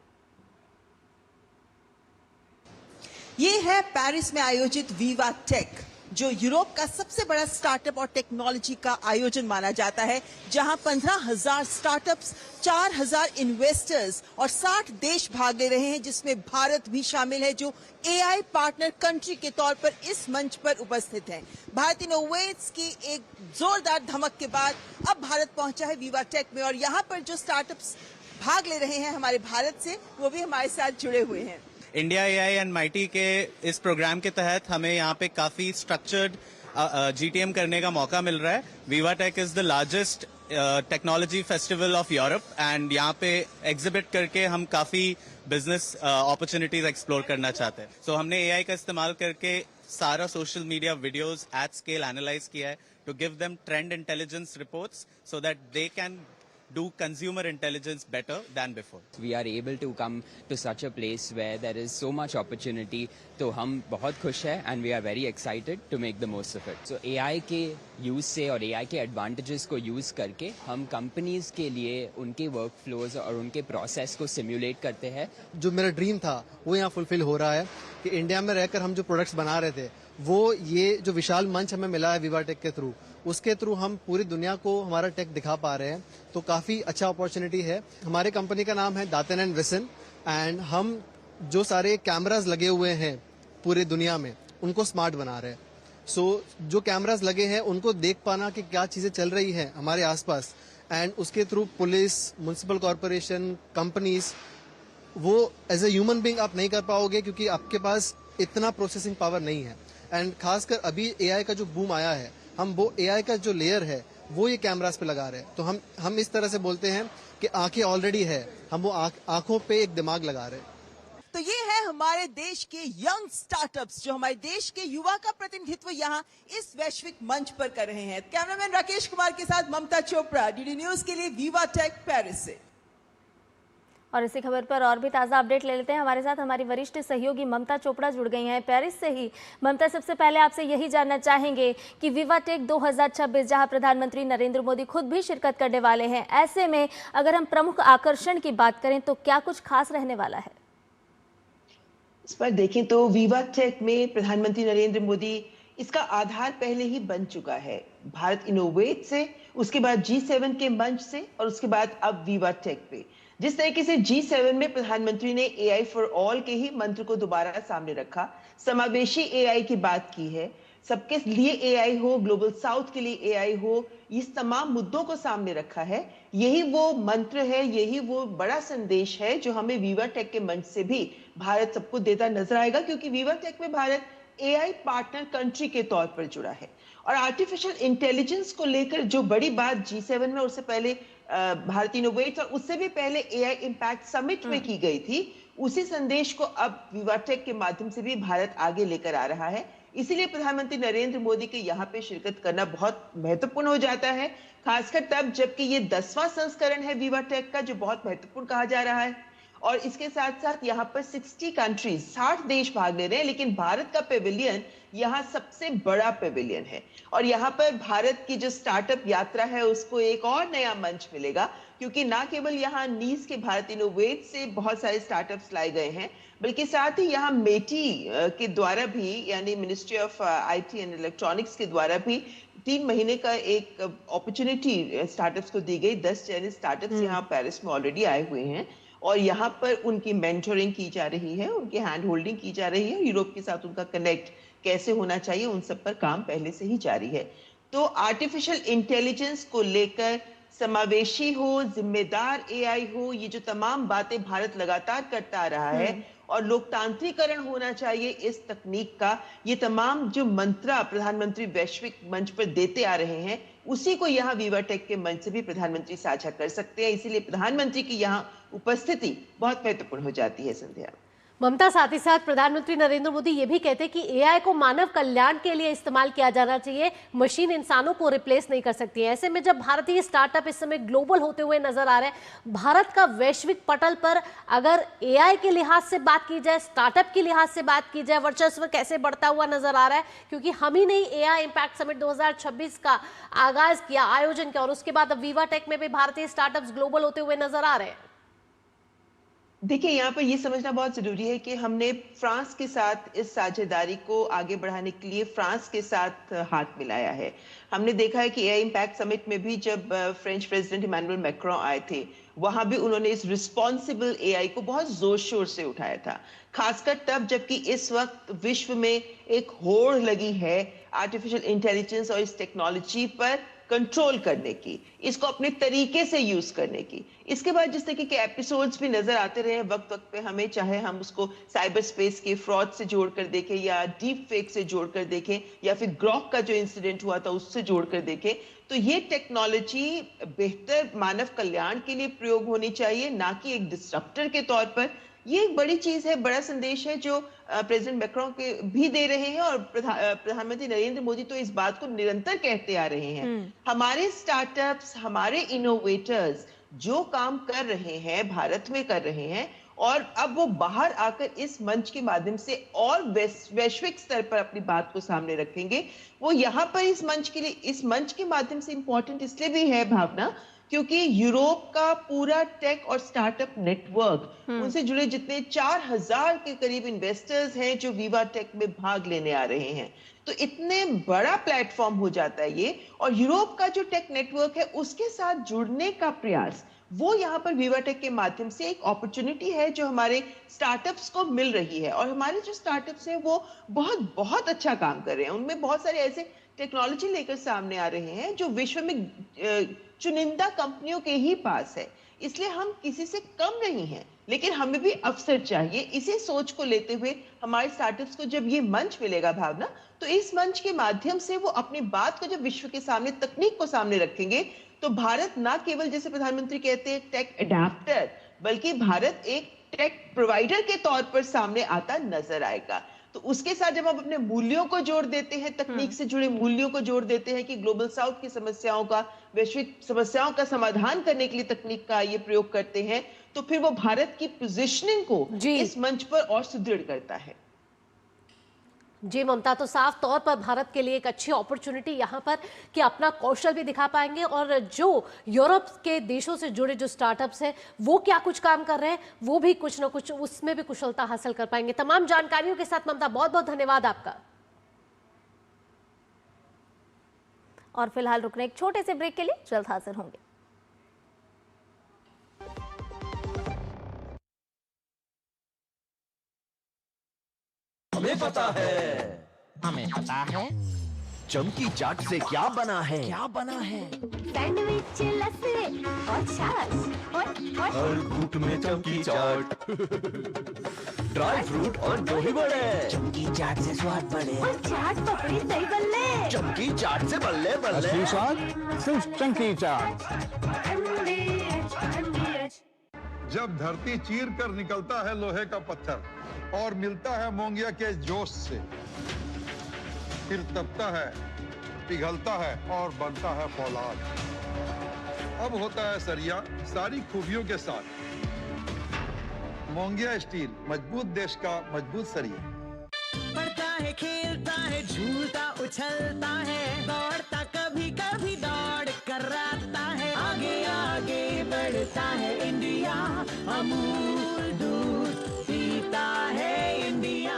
ये है पेरिस में आयोजित विवाटेक, जो यूरोप का सबसे बड़ा स्टार्टअप और टेक्नोलॉजी का आयोजन माना जाता है, जहां 15,000 स्टार्टअप्स, 4,000 इन्वेस्टर्स और 60 देश भाग ले रहे हैं, जिसमें भारत भी शामिल है, जो एआई पार्टनर कंट्री के तौर पर इस मंच पर उपस्थित है। भारत इनोवेट्स की एक जोरदार धमक के बाद अब भारत पहुंचा है विवाटेक में और यहाँ पर जो स्टार्टअप्स भाग ले रहे हैं हमारे भारत से, वो भी हमारे साथ जुड़े हुए हैं। इंडिया एआई एंड माइटी के इस प्रोग्राम के तहत हमें यहाँ पे काफी स्ट्रक्चर्ड जीटीएम करने का मौका मिल रहा है। VivaTech is the largest technology festival of Europe and यहाँ पे एग्जिबिट करके हम काफी बिजनेस अपॉर्चुनिटीज एक्सप्लोर करना चाहते हैं। सो हमने एआई का इस्तेमाल करके सारा social media videos at scale analyse किया है to give them trend intelligence reports so that they can do consumer intelligence better than before. We are able to come to such a place where there is so much opportunity. तो हम बहुत खुश हैं and we are very excited to make the most of it. So AI के use से और AI के advantages को use करके हम companies के लिए उनके workflows और उनके process को simulate करते हैं। जो मेरा ड्रीम था वो यहाँ फुलफिल हो रहा है कि इंडिया में रहकर हम जो प्रोडक्ट्स बना रहे थे, वो ये जो विशाल मंच हमें मिला है विवाटेक के थ्रू, उसके थ्रू हम पूरी दुनिया को हमारा टेक दिखा पा रहे हैं। तो काफ़ी अच्छा अपॉर्चुनिटी है। हमारे कंपनी का नाम है दातन एंड विसन एंड हम जो सारे कैमराज लगे हुए हैं पूरी दुनिया में उनको स्मार्ट बना रहे हैं। सो जो कैमराज लगे हैं उनको देख पाना कि क्या चीज़ें चल रही हैं हमारे आसपास एंड उसके through police, municipal corporation, companies, वो एज ए ह्यूमन बीइंग आप नहीं कर पाओगे क्योंकि आपके पास इतना प्रोसेसिंग पावर नहीं है। एंड खासकर अभी एआई का जो बूम आया है, हम वो एआई का जो लेयर है वो ये कैमरास पे लगा रहे हैं। तो हम इस तरह से बोलते हैं कि आंखें ऑलरेडी है, हम वो आंखों पे एक दिमाग लगा रहे हैं। तो ये है हमारे देश के यंग स्टार्टअप्स जो हमारे देश के युवा का प्रतिनिधित्व यहाँ इस वैश्विक मंच पर कर रहे हैं। कैमरामैन राकेश कुमार के साथ ममता चोपड़ा, डीडी न्यूज के लिए विवाटेक पेरिस से। और इसी खबर पर और भी ताज़ा अपडेट ले लेते हैं। हमारे साथ हमारी वरिष्ठ सहयोगी ममता चोपड़ा जुड़ गई हैं पेरिस से ही। ममता, सबसे पहले आपसे यही जानना चाहेंगे कि विवाटेक 2026 जहां प्रधानमंत्री नरेंद्र मोदी खुद भी शिरकत करने वाले हैं, ऐसे में अगर हम प्रमुख आकर्षण की बात करें तो क्या कुछ खास रहने वाला है? इस पर देखें तो विवाटेक में प्रधानमंत्री नरेंद्र मोदी, इसका आधार पहले ही बन चुका है। भारत इनोवेट से, उसके बाद G7 के मंच से और उसके बाद अब विवाटेक पे। जिस तरीके से G7 में प्रधानमंत्री ने AI फॉर ऑल के ही मंत्र को दोबारा सामने रखा, समावेशी AI की बात की है, सबके लिए एआई हो, ग्लोबल साउथ के लिए एआई हो, इस तमाम मुद्दों को सामने रखा है। यही वो मंत्र है, यही वो बड़ा संदेश है जो हमें विवा टेक के मंच से भी भारत सबको देता नजर आएगा, क्योंकि विवा टेक में भारत एआई पार्टनर कंट्री के तौर पर जुड़ा है। और आर्टिफिशियल इंटेलिजेंस को लेकर जो बड़ी बात G7 में, उससे पहले भारत इनोवेट्स और उससे भी पहले एआई इंपैक्ट समिट में की गई थी, उसी संदेश को अब विवा टेक के माध्यम से भी भारत आगे लेकर आ रहा है। इसीलिए प्रधानमंत्री नरेंद्र मोदी के यहाँ पे शिरकत करना बहुत महत्वपूर्ण हो जाता है, खासकर तब जबकि ये 10वां संस्करण है विवा टेक का, जो बहुत महत्वपूर्ण कहा जा रहा है। और इसके साथ साथ यहाँ पर 60 कंट्रीज, 60 देश भाग ले रहे हैं, लेकिन भारत का पेविलियन यहाँ सबसे बड़ा पेविलियन है। और यहाँ पर भारत की जो स्टार्टअप यात्रा है उसको एक और नया मंच मिलेगा, क्योंकि ना केवल यहाँ नीस के भारत इनोवेट से बहुत सारे स्टार्टअप्स लाए गए हैं, बल्कि साथ ही यहाँ मेटी के द्वारा भी, यानी ministry of IT and electronics के द्वारा भी 3 महीने का एक अपॉर्चुनिटी स्टार्टअप्स को दी गई। 10 चाइनीज स्टार्टअप्स यहाँ पेरिस में ऑलरेडी आए हुए हैं और यहाँ पर उनकी मेंटोरिंग की जा रही है, उनकी हैंड होल्डिंग की जा रही है। यूरोप के साथ उनका कनेक्ट कैसे होना चाहिए, उन सब पर काम पहले से ही जारी है। तो आर्टिफिशियल इंटेलिजेंस को लेकर समावेशी हो, जिम्मेदार एआई हो, ये जो तमाम बातें भारत लगातार करता आ रहा है, और लोकतांत्रिकरण होना चाहिए इस तकनीक का, ये तमाम जो मंत्रा प्रधानमंत्री वैश्विक मंच पर देते आ रहे हैं, उसी को यहाँ विवा टेक के मंच से भी प्रधानमंत्री साझा कर सकते हैं। इसीलिए प्रधानमंत्री की यहाँ उपस्थिति बहुत महत्वपूर्ण हो जाती है। संध्या ममता, साथ ही साथ प्रधानमंत्री नरेंद्र मोदी ये भी कहते हैं कि एआई को मानव कल्याण के लिए इस्तेमाल किया जाना चाहिए, मशीन इंसानों को रिप्लेस नहीं कर सकती है। ऐसे में जब भारतीय स्टार्टअप इस समय ग्लोबल होते हुए नजर आ रहे हैं, भारत का वैश्विक पटल पर अगर एआई के लिहाज से बात की जाए, स्टार्टअप के लिहाज से बात की जाए, वर्चस्व कैसे बढ़ता हुआ नजर आ रहा है? क्योंकि हम ही नहीं एआई इंपैक्ट समिट 2026 का आगाज किया, आयोजन किया, और उसके बाद अब विवा टेक में भी भारतीय स्टार्टअप्स ग्लोबल होते हुए नजर आ रहे हैं। देखिए, यहाँ पर ये समझना बहुत जरूरी है कि हमने फ्रांस के साथ इस साझेदारी को आगे बढ़ाने के लिए फ्रांस के साथ हाथ मिलाया है। हमने देखा है कि एआई इंपैक्ट समिट में भी जब फ्रेंच प्रेसिडेंट इमैनुअल मैक्रोन आए थे, वहां भी उन्होंने इस रिस्पॉन्सिबल एआई को बहुत जोर शोर से उठाया था, खासकर तब जबकि इस वक्त विश्व में एक होड़ लगी है आर्टिफिशियल इंटेलिजेंस और इस टेक्नोलॉजी पर कंट्रोल करने की, इसको अपने तरीके से यूज करने की। इसके बाद जिस तरीके के एपिसोड्स भी नजर आते रहे वक्त वक्त पे हमें, चाहे हम उसको साइबर स्पेस के फ्रॉड से जोड़कर देखें या डीप फेक से जोड़कर देखें या फिर ग्रॉक का जो इंसिडेंट हुआ था उससे जोड़कर देखें, तो ये टेक्नोलॉजी बेहतर मानव कल्याण के लिए प्रयोग होनी चाहिए, ना कि एक डिस्ट्रप्टर के तौर पर। ये एक बड़ी चीज है, बड़ा संदेश है जो प्रेसिडेंट मैक्रोन के भी दे रहे हैं, और प्रधानमंत्री नरेंद्र मोदी तो इस बात को निरंतर कहते आ रहे हैं। हमारे स्टार्टअप्स, हमारे इनोवेटर्स जो काम कर रहे हैं भारत में कर रहे हैं, और अब वो बाहर आकर इस मंच के माध्यम से और वैश्विक स्तर पर अपनी बात को सामने रखेंगे। वो यहाँ पर इस मंच के लिए, इस मंच के माध्यम से इंपॉर्टेंट इसलिए भी है भावना, क्योंकि यूरोप का पूरा टेक और स्टार्टअप नेटवर्क, उनसे जुड़े जितने 4000 के करीब इन्वेस्टर्स हैं जो विवा टेक में भाग लेने आ रहे हैं, तो इतने बड़ा प्लेटफॉर्म हो जाता है ये। और यूरोप का जो टेक नेटवर्क है उसके साथ जुड़ने का प्रयास, वो यहाँ पर विवा टेक के माध्यम से एक अपॉर्चुनिटी है जो हमारे स्टार्टअप्स को मिल रही है। और हमारे जो स्टार्टअप्स हैं वो बहुत बहुत अच्छा काम कर रहे हैं, उनमें बहुत सारे ऐसे टेक्नोलॉजी लेकर सामने आ रहे हैं जो विश्व में चुनिंदा कंपनियों के ही पास है। इसलिए हम किसी से कम नहीं हैं, लेकिन हमें भी अवसर चाहिए। इसी सोच को लेते हुए हमारे स्टार्टअप्स को जब ये मंच मिलेगा भावना, तो इस मंच के माध्यम से वो अपनी बात को जब विश्व के सामने, तकनीक को सामने रखेंगे, तो भारत ना केवल जैसे प्रधानमंत्री कहते हैं टेक एडाप्टर, बल्कि भारत एक टेक प्रोवाइडर के तौर पर सामने आता नजर आएगा। तो उसके साथ जब हम अपने मूल्यों को जोड़ देते हैं, तकनीक से जुड़े मूल्यों को जोड़ देते हैं कि ग्लोबल साउथ की समस्याओं का, वैश्विक समस्याओं का समाधान करने के लिए तकनीक का ये प्रयोग करते हैं, तो फिर वो भारत की पोजीशनिंग को इस मंच पर और सुदृढ़ करता है। जी ममता, तो साफ तौर पर भारत के लिए एक अच्छी अपॉर्चुनिटी यहाँ पर कि अपना कौशल भी दिखा पाएंगे, और जो यूरोप के देशों से जुड़े जो स्टार्टअप्स हैं वो क्या कुछ काम कर रहे हैं, वो भी कुछ ना कुछ उसमें भी कुशलता हासिल कर पाएंगे। तमाम जानकारियों के साथ ममता, बहुत बहुत धन्यवाद आपका। और फिलहाल रुकने एक छोटे से ब्रेक के लिए, जल्द हाजिर होंगे। हमें पता है हमें पता है चमकी चाट से क्या बना है, सैंडविच लस्सी और छाछ और हर घूंट में चमकी चाट ड्राई फ्रूट और दही बड़े, चमकी चाट से स्वाद बढ़े, और चाट पपड़ी दही बल्ले, चमकी चाट से बल्ले बल्ले, असली स्वाद सिर्फ चमकी चाट। जब धरती चीर कर निकलता है लोहे का पत्थर और मिलता है मोंगिया के जोश से, फिर तपता है, पिघलता है और बनता है फौलाद। अब होता है सरिया सारी खूबियों के साथ। मोंगिया स्टील, मजबूत देश का मजबूत सरिया। पढ़ता है, खेलता है, झूलता उछलता है, दौड़ता कभी कभी दौड़ कराता है, आगे आगे बढ़ता है इंडिया, अमूल दूध पीता है इंडिया।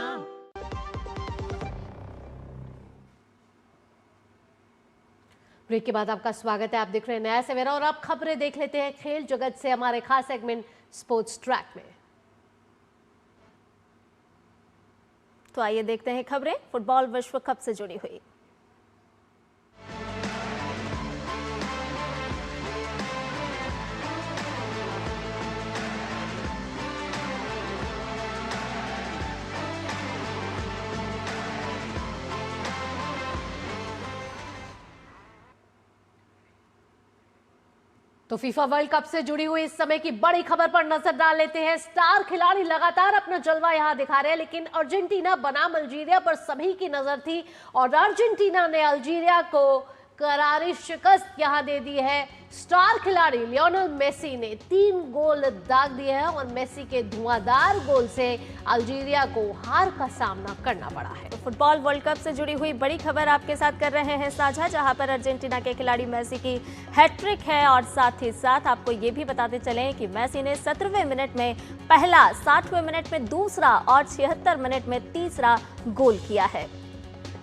ब्रेक के बाद आपका स्वागत है। आप देख रहे हैं नया सवेरा और आप खबरें देख लेते हैं खेल जगत से हमारे खास सेगमेंट स्पोर्ट्स ट्रैक में। तो आइए देखते हैं खबरें फुटबॉल विश्व कप से जुड़ी हुई। तो फीफा वर्ल्ड कप से जुड़ी हुई इस समय की बड़ी खबर पर नजर डाल लेते हैं। स्टार खिलाड़ी लगातार अपना जलवा यहां दिखा रहे हैं, लेकिन अर्जेंटीना बनाम अल्जीरिया पर सभी की नजर थी और अर्जेंटीना ने अल्जीरिया को करारी शिकस्त यहां दे दी है। स्टार खिलाड़ी लियोनेल मेसी ने 3 गोल दाग दिए हैं और मेसी के धुआंधार गोल से अल्जीरिया को हार का सामना करना पड़ा है। फुटबॉल वर्ल्ड कप से जुड़ी हुई बड़ी खबर आपके साथ कर रहे हैं साझा, जहां पर अर्जेंटीना के खिलाड़ी मेसी की हैट्रिक है और साथ ही साथ आपको ये भी बताते चलें कि मेसी ने 17वें मिनट में पहला, 60वें मिनट में दूसरा और 76 मिनट में तीसरा गोल किया है।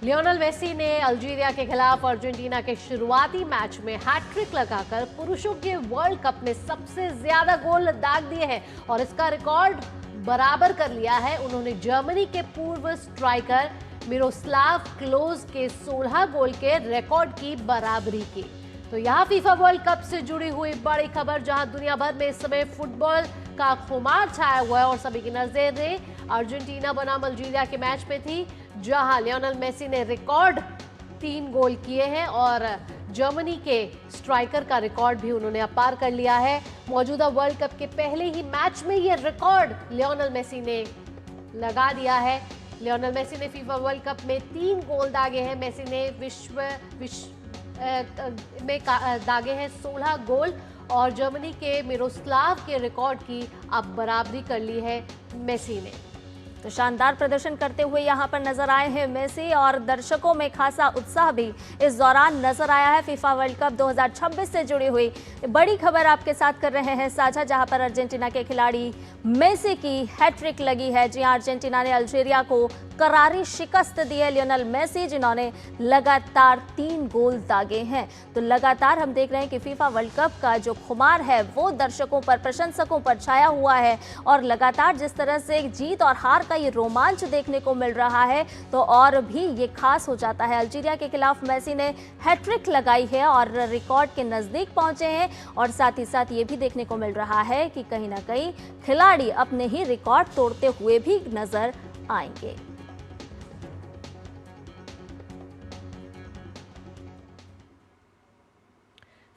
लियोनेल मेसी ने अल्जीरिया के खिलाफ अर्जेंटीना के शुरुआती मैच में हैट्रिक लगाकर पुरुषों के वर्ल्ड कप में सबसे ज्यादा गोल दाग दिए हैं और इसका रिकॉर्ड बराबर कर लिया है। उन्होंने जर्मनी के पूर्व स्ट्राइकर मिरोस्लाव क्लोज के 16 गोल के रिकॉर्ड की बराबरी की। तो यहाँ फीफा वर्ल्ड कप से जुड़ी हुई बड़ी खबर, जहां दुनिया भर में इस समय फुटबॉल का खुमार छाया हुआ है और सभी की नजरें अर्जेंटीना बनाम अल्जीरिया के मैच पे थी, जहां लियोनेल मेसी ने रिकॉर्ड 3 गोल किए हैं और जर्मनी के स्ट्राइकर का रिकॉर्ड भी उन्होंने अपार कर लिया है। मौजूदा वर्ल्ड कप के पहले ही मैच में ये रिकॉर्ड लियोनेल मेसी ने लगा दिया है। लियोनेल मेसी ने फीफा वर्ल्ड कप में 3 गोल दागे हैं। मेसी ने विश्व में दागे हैं 16 गोल और जर्मनी के मिरोस्लाव के रिकॉर्ड की अब बराबरी कर ली है मेसी ने। तो शानदार प्रदर्शन करते हुए यहां पर नजर आए हैं मेसी और दर्शकों में खासा उत्साह भी इस दौरान नजर आया है। फीफा वर्ल्ड कप 2026 से जुड़ी हुई बड़ी खबर आपके साथ कर रहे हैं साझा, जहां पर अर्जेंटीना के खिलाड़ी मेसी की हैट्रिक लगी है। जी हां, अर्जेंटीना ने अल्जीरिया को करारी शिकस्त दी है। लियोनेल मेसी जिन्होंने लगातार 3 गोल दागे हैं। तो लगातार हम देख रहे हैं कि फीफा वर्ल्ड कप का जो खुमार है वो दर्शकों पर, प्रशंसकों पर छाया हुआ है और लगातार जिस तरह से जीत और हार का ये रोमांच देखने को मिल रहा है तो और भी ये खास हो जाता है। अल्जीरिया के खिलाफ मेसी ने हैट्रिक लगाई है और रिकॉर्ड के नजदीक पहुंचे हैं और साथ ही साथ ये भी देखने को मिल रहा है कि कहीं ना कहीं खिलाड़ी अपने ही रिकॉर्ड तोड़ते हुए भी नजर आएंगे।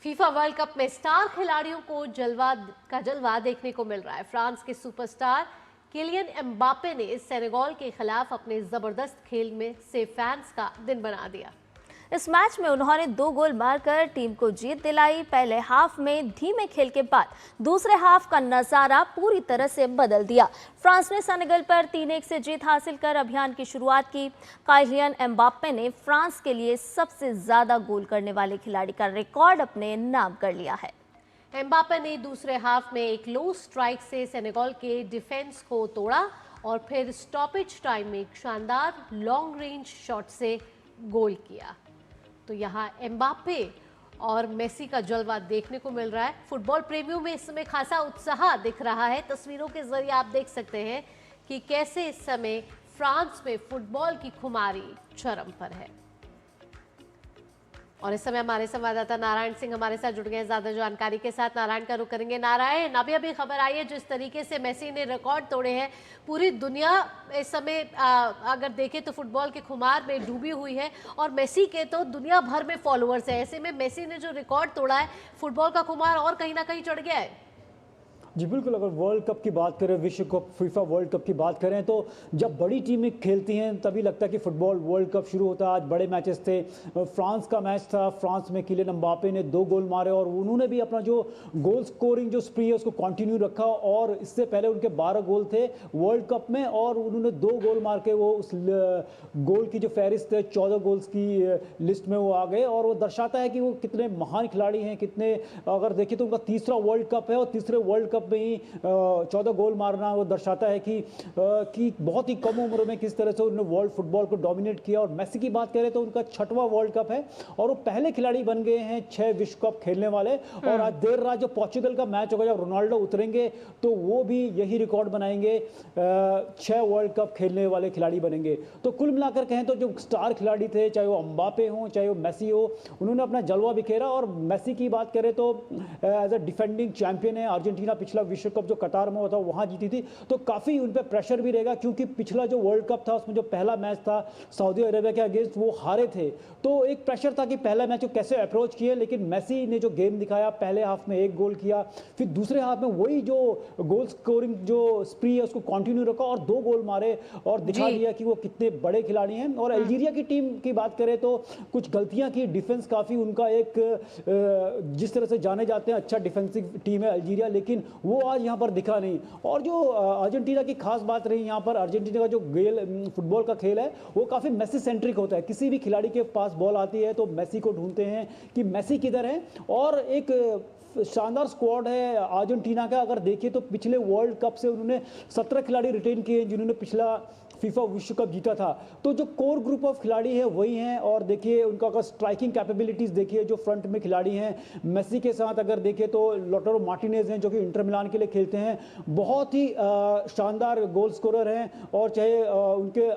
फीफा वर्ल्ड कप में स्टार खिलाड़ियों को जलवा देखने को मिल रहा है। फ्रांस के सुपरस्टार किलियन एम्बापे ने सेनेगल के खिलाफ अपने जबरदस्त खेल में से फैंस का दिन बना दिया। इस मैच में उन्होंने 2 गोल मारकर टीम को जीत दिलाई। पहले हाफ में धीमे खेल के बाद दूसरे हाफ का नजारा पूरी तरह से बदल दिया। फ्रांस ने सेनेगल पर 3-1 से जीत हासिल कर अभियान की शुरुआत की। किलियन एम्बापे ने फ्रांस के लिए सबसे ज्यादा गोल करने वाले खिलाड़ी का रिकॉर्ड अपने नाम कर लिया है। एम्बापे ने दूसरे हाफ में एक लो स्ट्राइक से सेनेगल के डिफेंस को तोड़ा और फिर स्टॉपेज टाइम में एक शानदार लॉन्ग रेंज शॉट से गोल किया। तो यहाँ एम्बापे और मेसी का जलवा देखने को मिल रहा है। फुटबॉल प्रेमियों में इस समय खासा उत्साह दिख रहा है। तस्वीरों के जरिए आप देख सकते हैं कि कैसे इस समय फ्रांस में फुटबॉल की खुमारी चरम पर है। और इस समय हमारे संवाददाता नारायण सिंह हमारे साथ जुड़ गए हैं ज्यादा जानकारी के साथ। नारायण का रुख करेंगे। नारायण, अभी खबर आई है जिस तरीके से मेसी ने रिकॉर्ड तोड़े हैं, पूरी दुनिया इस समय अगर देखें तो फुटबॉल के खुमार में डूबी हुई है और मेसी के तो दुनिया भर में फॉलोअर्स है। ऐसे में मेसी ने जो रिकॉर्ड तोड़ा है, फुटबॉल का खुमार और कहीं ना कहीं चढ़ गया है। जी बिल्कुल, अगर वर्ल्ड कप की बात करें, विश्व कप, फीफा वर्ल्ड कप की बात करें, तो जब बड़ी टीमें खेलती हैं तभी लगता है कि फुटबॉल वर्ल्ड कप शुरू होता है। आज बड़े मैचेस थे, फ्रांस का मैच था, फ्रांस में किलियन एम्बापे ने 2 गोल मारे और उन्होंने भी अपना जो गोल स्कोरिंग जो स्प्री है उसको कंटिन्यू रखा और इससे पहले उनके 12 गोल थे वर्ल्ड कप में और उन्होंने 2 गोल मार के वो उस गोल की जो फहरिस्त है 14 गोल्स की लिस्ट में वो आ गए और वो दर्शाता है कि वो कितने महान खिलाड़ी हैं, कितने, अगर देखिए तो उनका तीसरा वर्ल्ड कप है और तीसरे वर्ल्ड कप में ही 14 गोल मारना वो दर्शाता है कि बहुत ही कम उम्र में किस तरह से उन्होंने वर्ल्ड फुटबॉल को डोमिनेट किया। और मेसी की बात करें तो उनका 6वां वर्ल्ड कप है और वो पहले खिलाड़ी बन गए हैं 6 विश्व कप खेलने वाले। और आज देर रात जो पोर्चुगल का मैच होगा, जब रोनाल्डो उतरेंगे तो वो भी यही रिकॉर्ड बनाएंगे, 6 वर्ल्ड कप खेलने वाले खिलाड़ी बनेंगे। तो कुल मिलाकर कहें तो जो स्टार खिलाड़ी थे, चाहे वो एम्बापे हो चाहे वो मेसी हो, उन्होंने अपना जलवा बिखेरा। और मेसी की बात करें तो एज अ डिफेंडिंग चैंपियन है, अर्जेंटीना पिछला विश्व कप जो कतार में हुआ था वहां जीती थी, तो काफी उन पे प्रेशर भी रहेगा क्योंकि पिछला जो वर्ल्ड कप था उसमें जो पहला मैच था सऊदी अरेबिया के अगेंस्ट वो हारे थे, तो एक प्रेशर था कि पहला मैच को कैसे अप्रोच किए। लेकिन मेसी ने जो गेम दिखाया, पहले हाफ में 1 गोल किया, फिर दूसरे हाफ में वही जो गोल स्कोरिंग जो स्प्री है उसको कंटिन्यू रखा और 2 गोल मारे और दिखा दिया कि वो कितने बड़े खिलाड़ी हैं। और अल्जीरिया की टीम की बात करें तो कुछ गलतियां की, डिफेंस काफी उनका एक जिस तरह से जाने जाते हैं अच्छा डिफेंसिव टीम है अल्जीरिया, लेकिन वो आज यहाँ पर दिखा नहीं। और जो अर्जेंटीना की खास बात रही यहाँ पर, अर्जेंटीना का जो फुटबॉल का खेल है वो काफी मेसी सेंट्रिक होता है। किसी भी खिलाड़ी के पास बॉल आती है तो मेसी को ढूंढते हैं कि मेसी किधर है। और एक शानदार स्क्वाड है अर्जेंटीना का। अगर देखिए तो पिछले वर्ल्ड कप से उन्होंने 17 खिलाड़ी रिटेन किए जिन्होंने पिछला फीफा विश्व कप जीता था। तो जो कोर ग्रुप ऑफ खिलाड़ी है वही हैं। और देखिए उनका अगर स्ट्राइकिंग कैपेबिलिटीज देखिए, जो फ्रंट में खिलाड़ी हैं मेसी के साथ अगर देखिए तो लॉटरो मार्टिनेज हैं जो कि इंटर मिलान के लिए खेलते हैं, बहुत ही शानदार गोल स्कोरर हैं। और चाहे उनके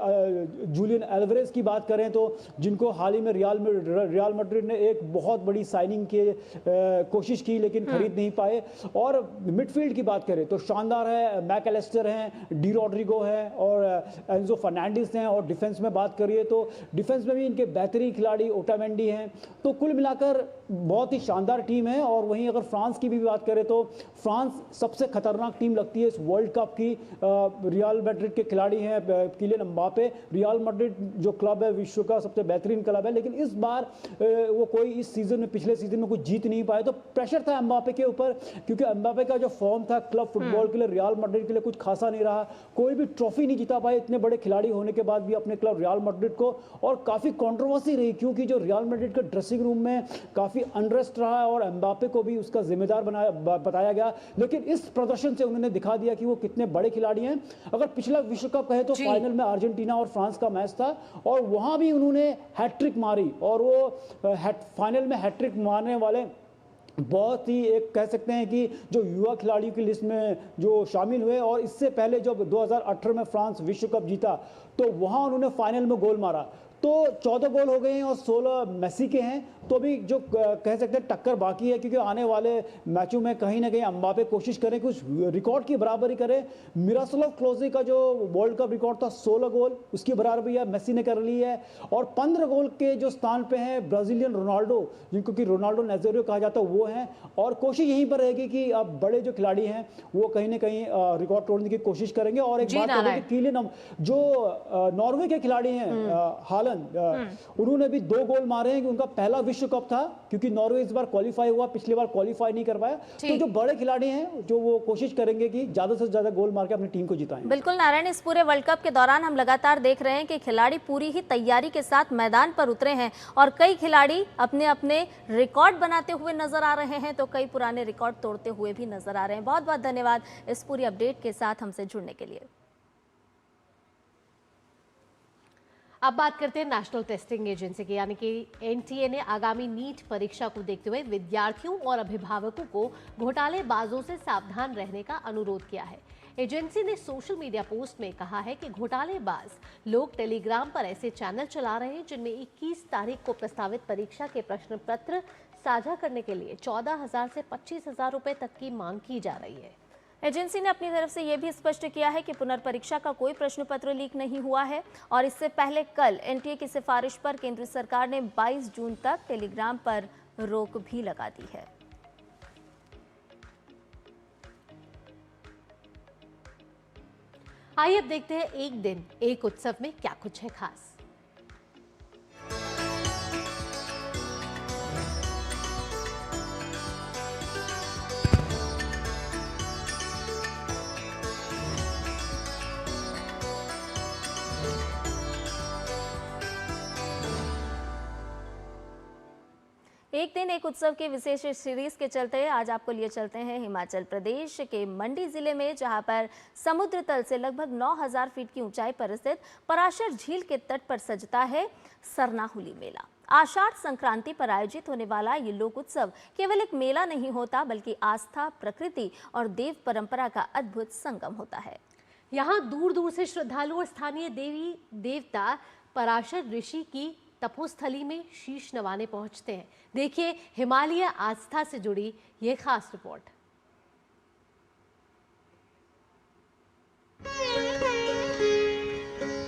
जूलियन एल्वारेज की बात करें तो जिनको हाल ही में रियल मैड्रिड ने एक बहुत बड़ी साइनिंग की कोशिश की लेकिन खरीद नहीं पाए। और मिडफील्ड की बात करें तो शानदार है, मैकएलिस्टर हैं, डी रॉड्रिगो है और एंजो फर्नांडिस हैं। और डिफेंस में बात करिए तो डिफेंस में भी इनके बेहतरीन खिलाड़ी ओटामेंडी हैं। तो कुल मिलाकर बहुत ही शानदार टीम है। और वहीं अगर फ्रांस की भी बात करें तो फ्रांस सबसे खतरनाक टीम लगती है इस वर्ल्ड कप की। रियल मैड्रिड के खिलाड़ी हैं किलियन एम्बापे, रियल मैड्रिड जो क्लब है विश्व का सबसे बेहतरीन क्लब है, लेकिन इस बार वो कोई इस सीजन में, पिछले सीजन में कुछ जीत नहीं पाए। तो प्रेशर था एम्बापे के ऊपर क्योंकि एम्बापे का जो फॉर्म था क्लब फुटबॉल के लिए, रियल मैड्रिड के लिए कुछ खासा नहीं रहा, कोई भी ट्रॉफी नहीं जीता पाए इतने बड़े खिलाड़ी होने के बाद भी अपने क्लब रियल मैड्रिड को। और काफी कंट्रोवर्सी रही क्योंकि जो रियल मैड्रिड के ड्रेसिंग रूम में काफी अनरेस्ट रहा और एम्बापे को भी उसका जिम्मेदार बताया गया। लेकिन इस प्रदर्शन से उन्होंने दिखा दिया कि वो कितने बड़े खिलाड़ी हैं। अगर पिछला विश्व कप कहे तो फाइनल में अर्जेंटीना और फ्रांस का मैच था और वहां भी उन्होंने हैट्रिक मारी और वो फाइनल में हैट्रिक मारने वाले बहुत ही एक कह सकते हैं कि जो युवा खिलाड़ियों की लिस्ट में जो शामिल हुए। और इससे पहले जब 2018 में फ्रांस विश्व कप जीता तो वहां उन्होंने फाइनल में गोल मारा। तो 14 गोल हो गए हैं और 16 मेसी के हैं। तो भी जो कह सकते हैं टक्कर बाकी है क्योंकि आने वाले मैचों में कहीं ना कहीं एम्बापे कोशिश करें कि उस रिकॉर्ड की बराबरी करें। मिरोस्लाव क्लोजे का जो वर्ल्ड कप रिकॉर्ड था 16 गोल, उसकी बराबरी है मेसी ने कर ली है। और 15 गोल के जो स्थान पे हैं ब्राजीलियन रोनाल्डो, जिनको कि रोनाल्डो नाज़ारियो कहा जाता है, वो हैं। और कोशिश यहीं पर रहेगी कि अब बड़े जो खिलाड़ी हैं वो कहीं ना कहीं रिकॉर्ड तोड़ने की कोशिश करेंगे। और एक बात करें कि किलियन जो नॉर्वे के खिलाड़ी हैं हालैंड, उन्होंने भी 2 गोल मारे हैं। उनका पहला विश्व कप था क्योंकि नॉर्वे इस बार क्वालीफाई हुआ, पिछली बार क्वालीफाई नहीं कर पाया। तो जो बड़े खिलाड़ी हैं जो वो कोशिश करेंगे कि ज्यादा से ज्यादा गोल मार के अपनी टीम को जिताएं। बिल्कुल नारायण, इस पूरे वर्ल्ड कप के दौरान हम लगातार देख रहे हैं कि खिलाड़ी पूरी ही तैयारी के साथ मैदान पर उतरे हैं और कई खिलाड़ी अपने अपने रिकॉर्ड बनाते हुए नजर आ रहे हैं तो कई पुराने रिकॉर्ड तोड़ते हुए भी नजर आ रहे हैं। बहुत बहुत धन्यवाद इस पूरी अपडेट के साथ हमसे जुड़ने के लिए। अब बात करते हैं नेशनल टेस्टिंग एजेंसी की, यानी कि एनटीए ने आगामी नीट परीक्षा को देखते हुए विद्यार्थियों और अभिभावकों को घोटालेबाजों से सावधान रहने का अनुरोध किया है। एजेंसी ने सोशल मीडिया पोस्ट में कहा है कि घोटालेबाज लोग टेलीग्राम पर ऐसे चैनल चला रहे हैं जिनमें 21 तारीख को प्रस्तावित परीक्षा के प्रश्न पत्र साझा करने के लिए 14,000 से 25,000 रुपए तक की मांग की जा रही है। एजेंसी ने अपनी तरफ से यह भी स्पष्ट किया है कि पुनर्परीक्षा का कोई प्रश्न पत्र लीक नहीं हुआ है और इससे पहले कल एनटीए की सिफारिश पर केंद्र सरकार ने 22 जून तक टेलीग्राम पर रोक भी लगा दी है। आइए अब देखते हैं एक दिन एक उत्सव में क्या कुछ है खास। एक दिन एक उत्सव के विशेष सीरीज के चलते आज आपको लिए चलते हैं हिमाचल प्रदेश के मंडी जिले में, जहां पर समुद्र तल से लगभग 9,000 फीट की ऊंचाई पर स्थित पराशर झील के तट पर सजता है सरनाहुली मेला। आषाढ़ संक्रांति पर आयोजित होने वाला ये लोक उत्सव केवल एक मेला नहीं होता, बल्कि आस्था, प्रकृति और देव परंपरा का अद्भुत संगम होता है। यहाँ दूर दूर से श्रद्धालु और स्थानीय देवी देवता पराशर ऋषि की तपोस्थली में शीश नवाने पहुंचते हैं। देखिए हिमालय आस्था से जुड़ी ये खास रिपोर्ट।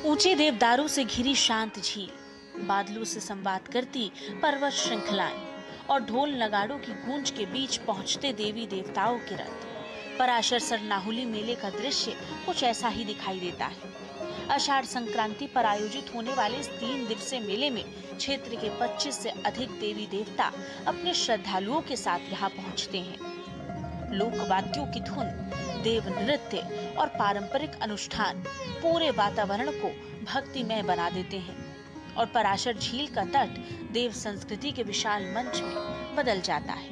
ऊंचे देवदारों से घिरी शांत झील, बादलों से संवाद करती पर्वत श्रृंखलाएं और ढोल नगाड़ों की गूंज के बीच पहुंचते देवी देवताओं के रथ। पराशर सरनाहुली मेले का दृश्य कुछ ऐसा ही दिखाई देता है। आषाढ़ संक्रांति पर आयोजित होने वाले इस 3 दिवसीय मेले में क्षेत्र के 25 से अधिक देवी देवता अपने श्रद्धालुओं के साथ यहाँ पहुँचते हैं। लोक वाद्यों की धुन, देव नृत्य और पारंपरिक अनुष्ठान पूरे वातावरण को भक्तिमय बना देते हैं और पराशर झील का तट देव संस्कृति के विशाल मंच में बदल जाता है।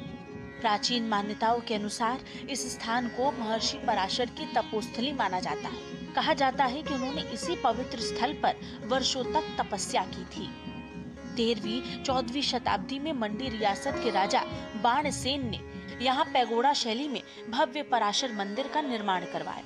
प्राचीन मान्यताओं के अनुसार इस स्थान को महर्षि पराशर की तपोस्थली माना जाता है। कहा जाता है कि उन्होंने इसी पवित्र स्थल पर वर्षों तक तपस्या की थी। 13वीं-14वीं शताब्दी में मंडी रियासत के राजा बाणसेन ने यहाँ पैगोडा शैली में भव्य पराशर मंदिर का निर्माण करवाया।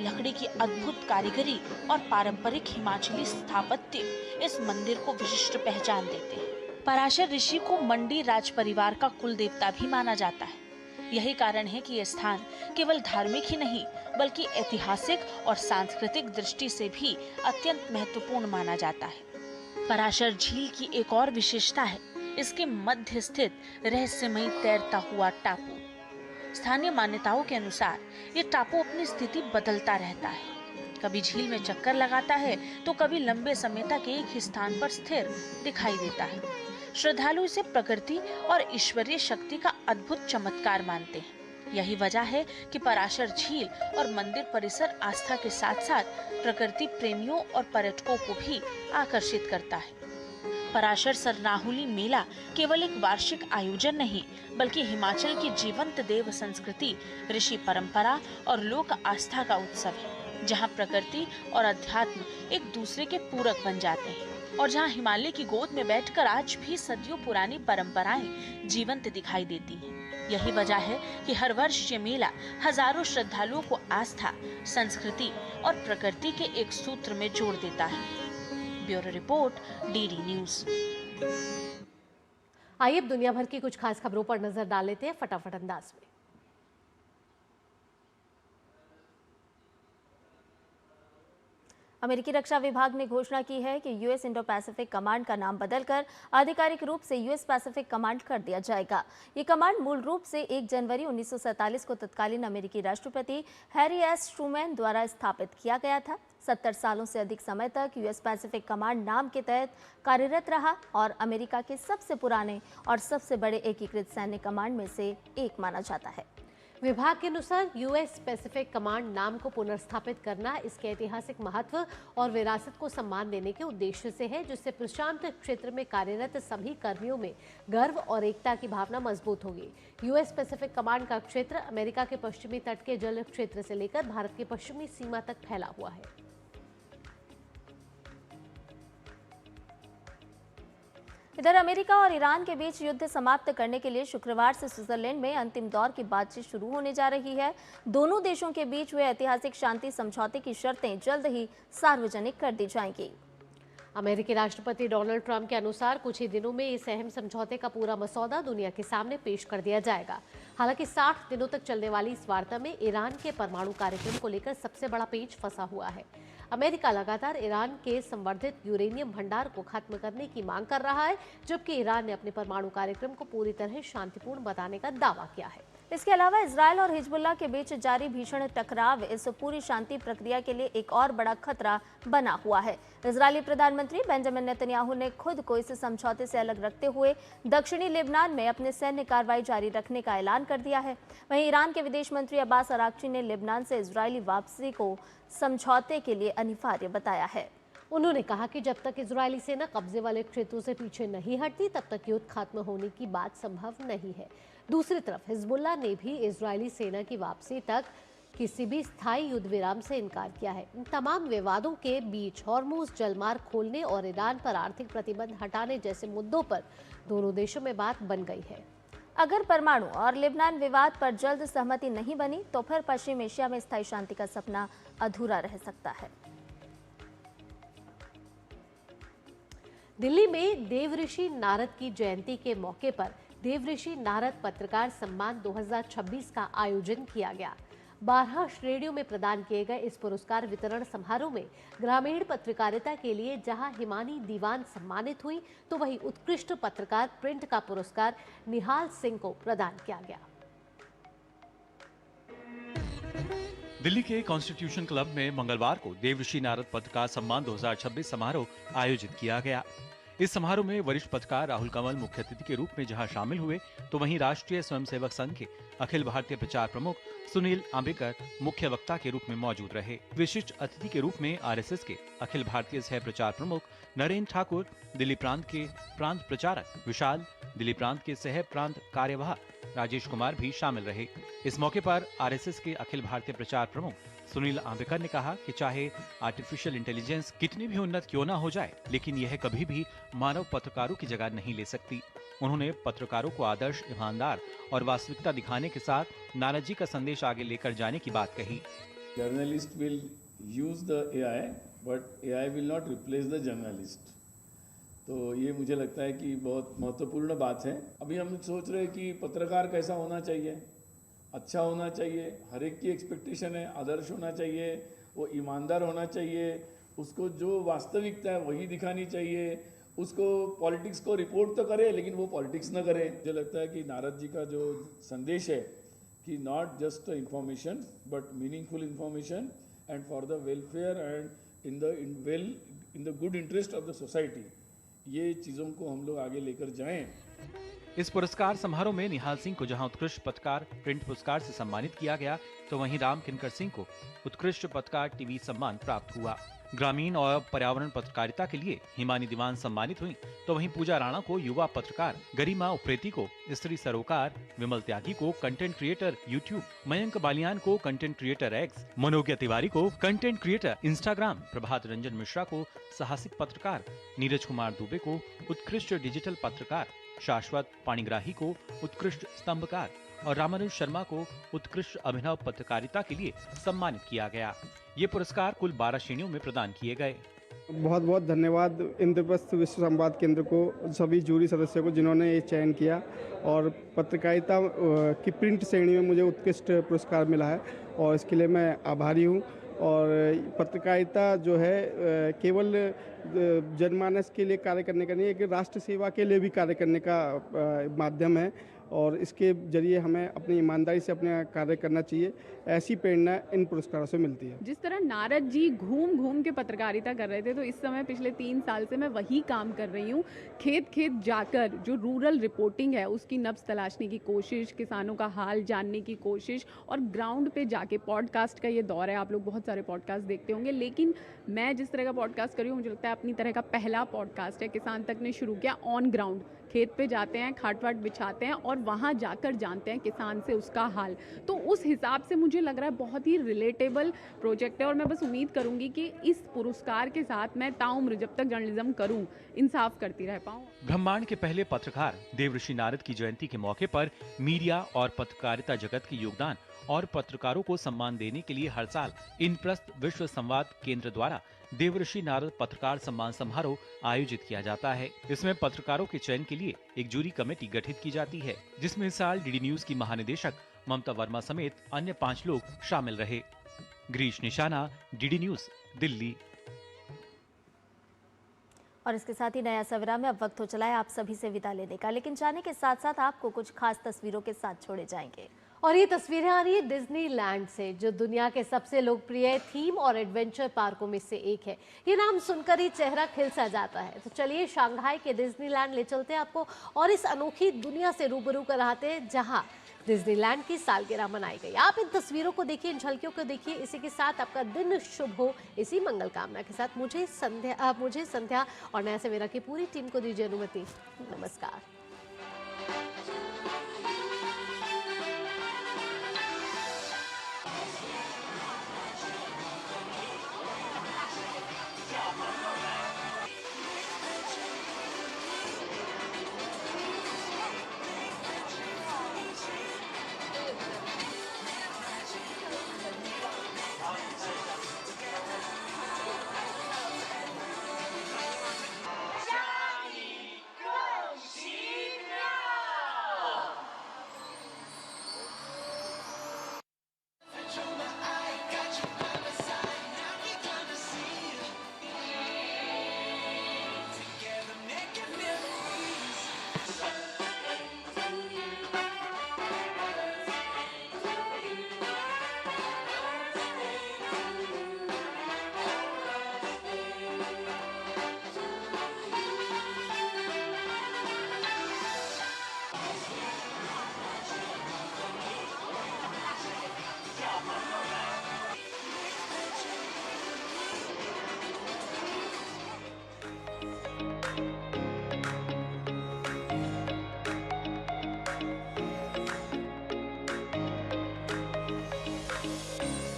लकड़ी की अद्भुत कारीगरी और पारंपरिक हिमाचली स्थापत्य इस मंदिर को विशिष्ट पहचान देते हैं। पराशर ऋषि को मंडी राज परिवार का कुल देवता भी माना जाता है। यही कारण है कि यह स्थान केवल धार्मिक ही नहीं, बल्कि ऐतिहासिक और सांस्कृतिक दृष्टि से भी अत्यंत महत्वपूर्ण माना जाता है। पराशर झील की एक और विशेषता है इसके मध्य स्थित रहस्यमयी तैरता हुआ टापू। स्थानीय मान्यताओं के अनुसार ये टापू अपनी स्थिति बदलता रहता है। कभी झील में चक्कर लगाता है तो कभी लंबे समय तक एक ही स्थान पर स्थिर दिखाई देता है। श्रद्धालु इसे प्रकृति और ईश्वरीय शक्ति का अद्भुत चमत्कार मानते हैं। यही वजह है कि पराशर झील और मंदिर परिसर आस्था के साथ साथ प्रकृति प्रेमियों और पर्यटकों को भी आकर्षित करता है। पराशर सरनाहुली मेला केवल एक वार्षिक आयोजन नहीं, बल्कि हिमाचल की जीवंत देव संस्कृति, ऋषि परंपरा और लोक आस्था का उत्सव है, जहां प्रकृति और अध्यात्म एक दूसरे के पूरक बन जाते हैं और जहां हिमालय की गोद में बैठकर आज भी सदियों पुरानी परंपराएं जीवंत दिखाई देती हैं। यही वजह है कि हर वर्ष ये मेला हजारों श्रद्धालुओं को आस्था, संस्कृति और प्रकृति के एक सूत्र में जोड़ देता है। Bureau report, DD news. आइए अब दुनिया भर की कुछ खास खबरों पर नजर डाल लेते हैं फटाफट अंदाज में। अमेरिकी रक्षा विभाग ने घोषणा की है कि यूएस इंडो पैसिफिक कमांड का नाम बदलकर आधिकारिक रूप से यूएस पैसिफिक कमांड कर दिया जाएगा। ये कमांड मूल रूप से 1 जनवरी 1947 को तत्कालीन अमेरिकी राष्ट्रपति हैरी एस ट्रूमैन द्वारा स्थापित किया गया था। 70 सालों से अधिक समय तक यूएस पैसिफिक कमांड नाम के तहत कार्यरत रहा और अमेरिका के सबसे पुराने और सबसे बड़े एकीकृत सैन्य कमांड में से एक माना जाता है। विभाग के अनुसार यूएस पैसिफिक कमांड नाम को पुनर्स्थापित करना इसके ऐतिहासिक महत्व और विरासत को सम्मान देने के उद्देश्य से है, जिससे प्रशांत क्षेत्र में कार्यरत सभी कर्मियों में गर्व और एकता की भावना मजबूत होगी। यूएस पैसिफिक कमांड का क्षेत्र अमेरिका के पश्चिमी तट के जल क्षेत्र से लेकर भारत की पश्चिमी सीमा तक फैला हुआ है। इधर अमेरिका और ईरान के बीच युद्ध समाप्त करने के लिए शुक्रवार से स्विट्जरलैंड में अंतिम दौर की बातचीत शुरू होने जा रही है। दोनों देशों के बीच हुए ऐतिहासिक शांति समझौते की शर्तें जल्द ही सार्वजनिक कर दी जाएंगी। अमेरिकी राष्ट्रपति डोनाल्ड ट्रंप के अनुसार कुछ ही दिनों में इस अहम समझौते का पूरा मसौदा दुनिया के सामने पेश कर दिया जाएगा। हालांकि 60 दिनों तक चलने वाली इस वार्ता में ईरान के परमाणु कार्यक्रम को लेकर सबसे बड़ा पेच फंसा हुआ है। अमेरिका लगातार ईरान के संवर्धित यूरेनियम भंडार को खत्म करने की मांग कर रहा है, जबकि ईरान ने अपने परमाणु कार्यक्रम को पूरी तरह शांतिपूर्ण बताने का दावा किया है। इसके अलावा इजरायल और हिजबुल्लाह के बीच जारी भीषण टकराव इस पूरी शांति प्रक्रिया के लिए एक और बड़ा खतरा बना हुआ है। इजरायली प्रधानमंत्री बेंजामिन नेतन्याहू ने खुद को इस समझौते से अलग रखते हुए दक्षिणी लेबनान में अपने सैन्य कार्रवाई जारी रखने का ऐलान कर दिया है। वहीं ईरान के विदेश मंत्री अब्बास अराक्ची ने लेबनान से इजरायली वापसी को समझौते के लिए अनिवार्य बताया है। उन्होंने कहा कि जब तक इजरायली सेना कब्जे वाले क्षेत्रों से पीछे नहीं हटती, तब तक युद्ध खत्म होने की बात संभव नहीं है। दूसरी तरफ हिजबुल्लाह ने भी इजरायली सेना की वापसी तक किसी भी स्थायी युद्ध विराम से इनकार किया है। इन तमाम विवादों के बीच हॉर्मुज जलमार्ग खोलने और ईरान पर आर्थिक प्रतिबंध हटाने जैसे मुद्दों पर दोनों देशों में बात बन गई है। अगर परमाणु और लेबनान विवाद पर जल्द सहमति नहीं बनी तो फिर पश्चिम एशिया में स्थायी शांति का सपना अधूरा रह सकता है। दिल्ली में देवऋषि नारद की जयंती के मौके पर देवऋषि नारद पत्रकार सम्मान 2026 का आयोजन किया गया। 12 श्रेणियों में प्रदान किए गए इस पुरस्कार वितरण समारोह में ग्रामीण पत्रकारिता के लिए जहां हिमानी दीवान सम्मानित हुई, तो वहीं उत्कृष्ट पत्रकार प्रिंट का पुरस्कार निहाल सिंह को प्रदान किया गया। दिल्ली के कॉन्स्टिट्यूशन क्लब में मंगलवार को देवऋषि नारद पत्रकार सम्मान 2026 समारोह आयोजित किया गया। इस समारोह में वरिष्ठ पत्रकार राहुल कंवल मुख्य अतिथि के रूप में जहां शामिल हुए, तो वहीं राष्ट्रीय स्वयंसेवक संघ के अखिल भारतीय प्रचार प्रमुख सुनील आंबेकर मुख्य वक्ता के रूप में मौजूद रहे। विशिष्ट अतिथि के रूप में आरएसएस के अखिल भारतीय सह प्रचार प्रमुख नरेंद्र ठाकुर, दिल्ली प्रांत के प्रांत प्रचारक विशाल, दिल्ली प्रांत के सह प्रांत कार्यवाह राजेश कुमार भी शामिल रहे। इस मौके पर आरएसएस के अखिल भारतीय प्रचार प्रमुख सुनील आंबेकर ने कहा कि चाहे आर्टिफिशियल इंटेलिजेंस कितनी भी उन्नत क्यों ना हो जाए, लेकिन यह कभी भी मानव पत्रकारों की जगह नहीं ले सकती। उन्होंने पत्रकारों को आदर्श, ईमानदार और वास्तविकता दिखाने के साथ नारद जी का संदेश आगे लेकर जाने की बात कही। Journalist will use the AI, but AI will not replace the journalist. तो ये मुझे लगता है कि बहुत महत्वपूर्ण बात है। अभी हम सोच रहे हैं कि पत्रकार कैसा होना चाहिए, अच्छा होना चाहिए, हर एक की एक्सपेक्टेशन है, आदर्श होना चाहिए, वो ईमानदार होना चाहिए, उसको जो वास्तविकता है वही दिखानी चाहिए, उसको पॉलिटिक्स को रिपोर्ट तो करे लेकिन वो पॉलिटिक्स ना करे। मुझे लगता है कि नारद जी का जो संदेश है कि not just information but meaningful information and for the welfare and in the good interest of the society, ये चीज़ों को हम लोग आगे लेकर जाएं। इस पुरस्कार समारोह में निहाल सिंह को जहां उत्कृष्ट पत्रकार प्रिंट पुरस्कार से सम्मानित किया गया, तो वहीं राम किनकर सिंह को उत्कृष्ट पत्रकार टीवी सम्मान प्राप्त हुआ। ग्रामीण और पर्यावरण पत्रकारिता के लिए हिमानी दीवान सम्मानित हुई, तो वहीं पूजा राणा को युवा पत्रकार, गरिमा उप्रेती को स्त्री सरोकार, विमल त्यागी को content creator YouTube, Mayank Baliyan को content creator X, Manogya Tiwari को content creator Instagram, Prabhat Ranjan Mishra को साहसिक पत्रकार, नीरज कुमार दुबे को उत्कृष्ट डिजिटल पत्रकार, शाश्वत पाणिग्राही को उत्कृष्ट स्तंभकार और रामानुज शर्मा को उत्कृष्ट अभिनव पत्रकारिता के लिए सम्मानित किया गया। ये पुरस्कार कुल 12 श्रेणियों में प्रदान किए गए। बहुत बहुत धन्यवाद इंद्रप्रस्थ विश्व संवाद केंद्र को, सभी जूरी सदस्यों को जिन्होंने ये चयन किया, और पत्रकारिता की प्रिंट श्रेणी में मुझे उत्कृष्ट पुरस्कार मिला है और इसके लिए मैं आभारी हूँ। और पत्रकारिता जो है केवल जनमानस के लिए कार्य करने का नहीं है, कि राष्ट्र सेवा के लिए भी कार्य करने का माध्यम है, और इसके जरिए हमें अपनी ईमानदारी से अपना कार्य करना चाहिए। ऐसी प्रेरणा इन पुरस्कारों से मिलती है। जिस तरह नारद जी घूम घूम के पत्रकारिता कर रहे थे, तो इस समय पिछले 3 साल से मैं वही काम कर रही हूँ। खेत खेत जाकर जो रूरल रिपोर्टिंग है उसकी नब्ज तलाशने की कोशिश, किसानों का हाल जानने की कोशिश, और ग्राउंड पे जाके पॉडकास्ट का ये दौर है। आप लोग बहुत सारे पॉडकास्ट देखते होंगे, लेकिन मैं जिस तरह का पॉडकास्ट कर रही हूँ, मुझे लगता है अपनी तरह का पहला पॉडकास्ट है। किसान तक ने शुरू किया ऑन ग्राउंड, खेत पे जाते हैं, खाट वाट बिछाते हैं और वहाँ जाकर जानते हैं किसान से उसका हाल। तो उस हिसाब से मुझे लग रहा है बहुत ही रिलेटेबल प्रोजेक्ट है और मैं बस उम्मीद करूँगी कि इस पुरस्कार के साथ मैं ताउम्र जब तक जर्नलिज्म करूँ इंसाफ करती रह पाऊँ। ब्रह्मांड के पहले पत्रकार देवऋषि नारद की जयंती के मौके पर मीडिया और पत्रकारिता जगत के योगदान और पत्रकारों को सम्मान देने के लिए हर साल इंद्रप्रस्थ विश्व संवाद केंद्र द्वारा देवऋषि नारद पत्रकार सम्मान समारोह आयोजित किया जाता है। इसमें पत्रकारों के चयन के लिए एक जूरी कमेटी गठित की जाती है, जिसमें इस साल डीडी न्यूज की महानिदेशक ममता वर्मा समेत अन्य 5 लोग शामिल रहे। गिरीश निशाना, डीडी न्यूज, दिल्ली। और इसके साथ ही नया सवेरा में अब वक्त हो चला है आप सभी से विदा लेने का, लेकिन जाने के साथ साथ आपको कुछ खास तस्वीरों के साथ छोड़े जाएंगे। और ये तस्वीरें आ रही है डिज्नीलैंड से, जो दुनिया के सबसे लोकप्रिय थीम और एडवेंचर पार्कों में से एक है। ये नाम सुनकर ही चेहरा खिल सा जाता है। तो चलिए शंघाई के डिज्नीलैंड ले चलते हैं आपको और इस अनोखी दुनिया से रूबरू कराते हैं जहां डिज्नीलैंड की सालगिरह मनाई गई। आप इन तस्वीरों को देखिए, इन झलकियों को देखिए। इसी के साथ आपका दिन शुभ हो, इसी मंगल कामना के साथ मुझे संध्या और नया सवेरा की पूरी टीम को दीजिए अनुमति। नमस्कार।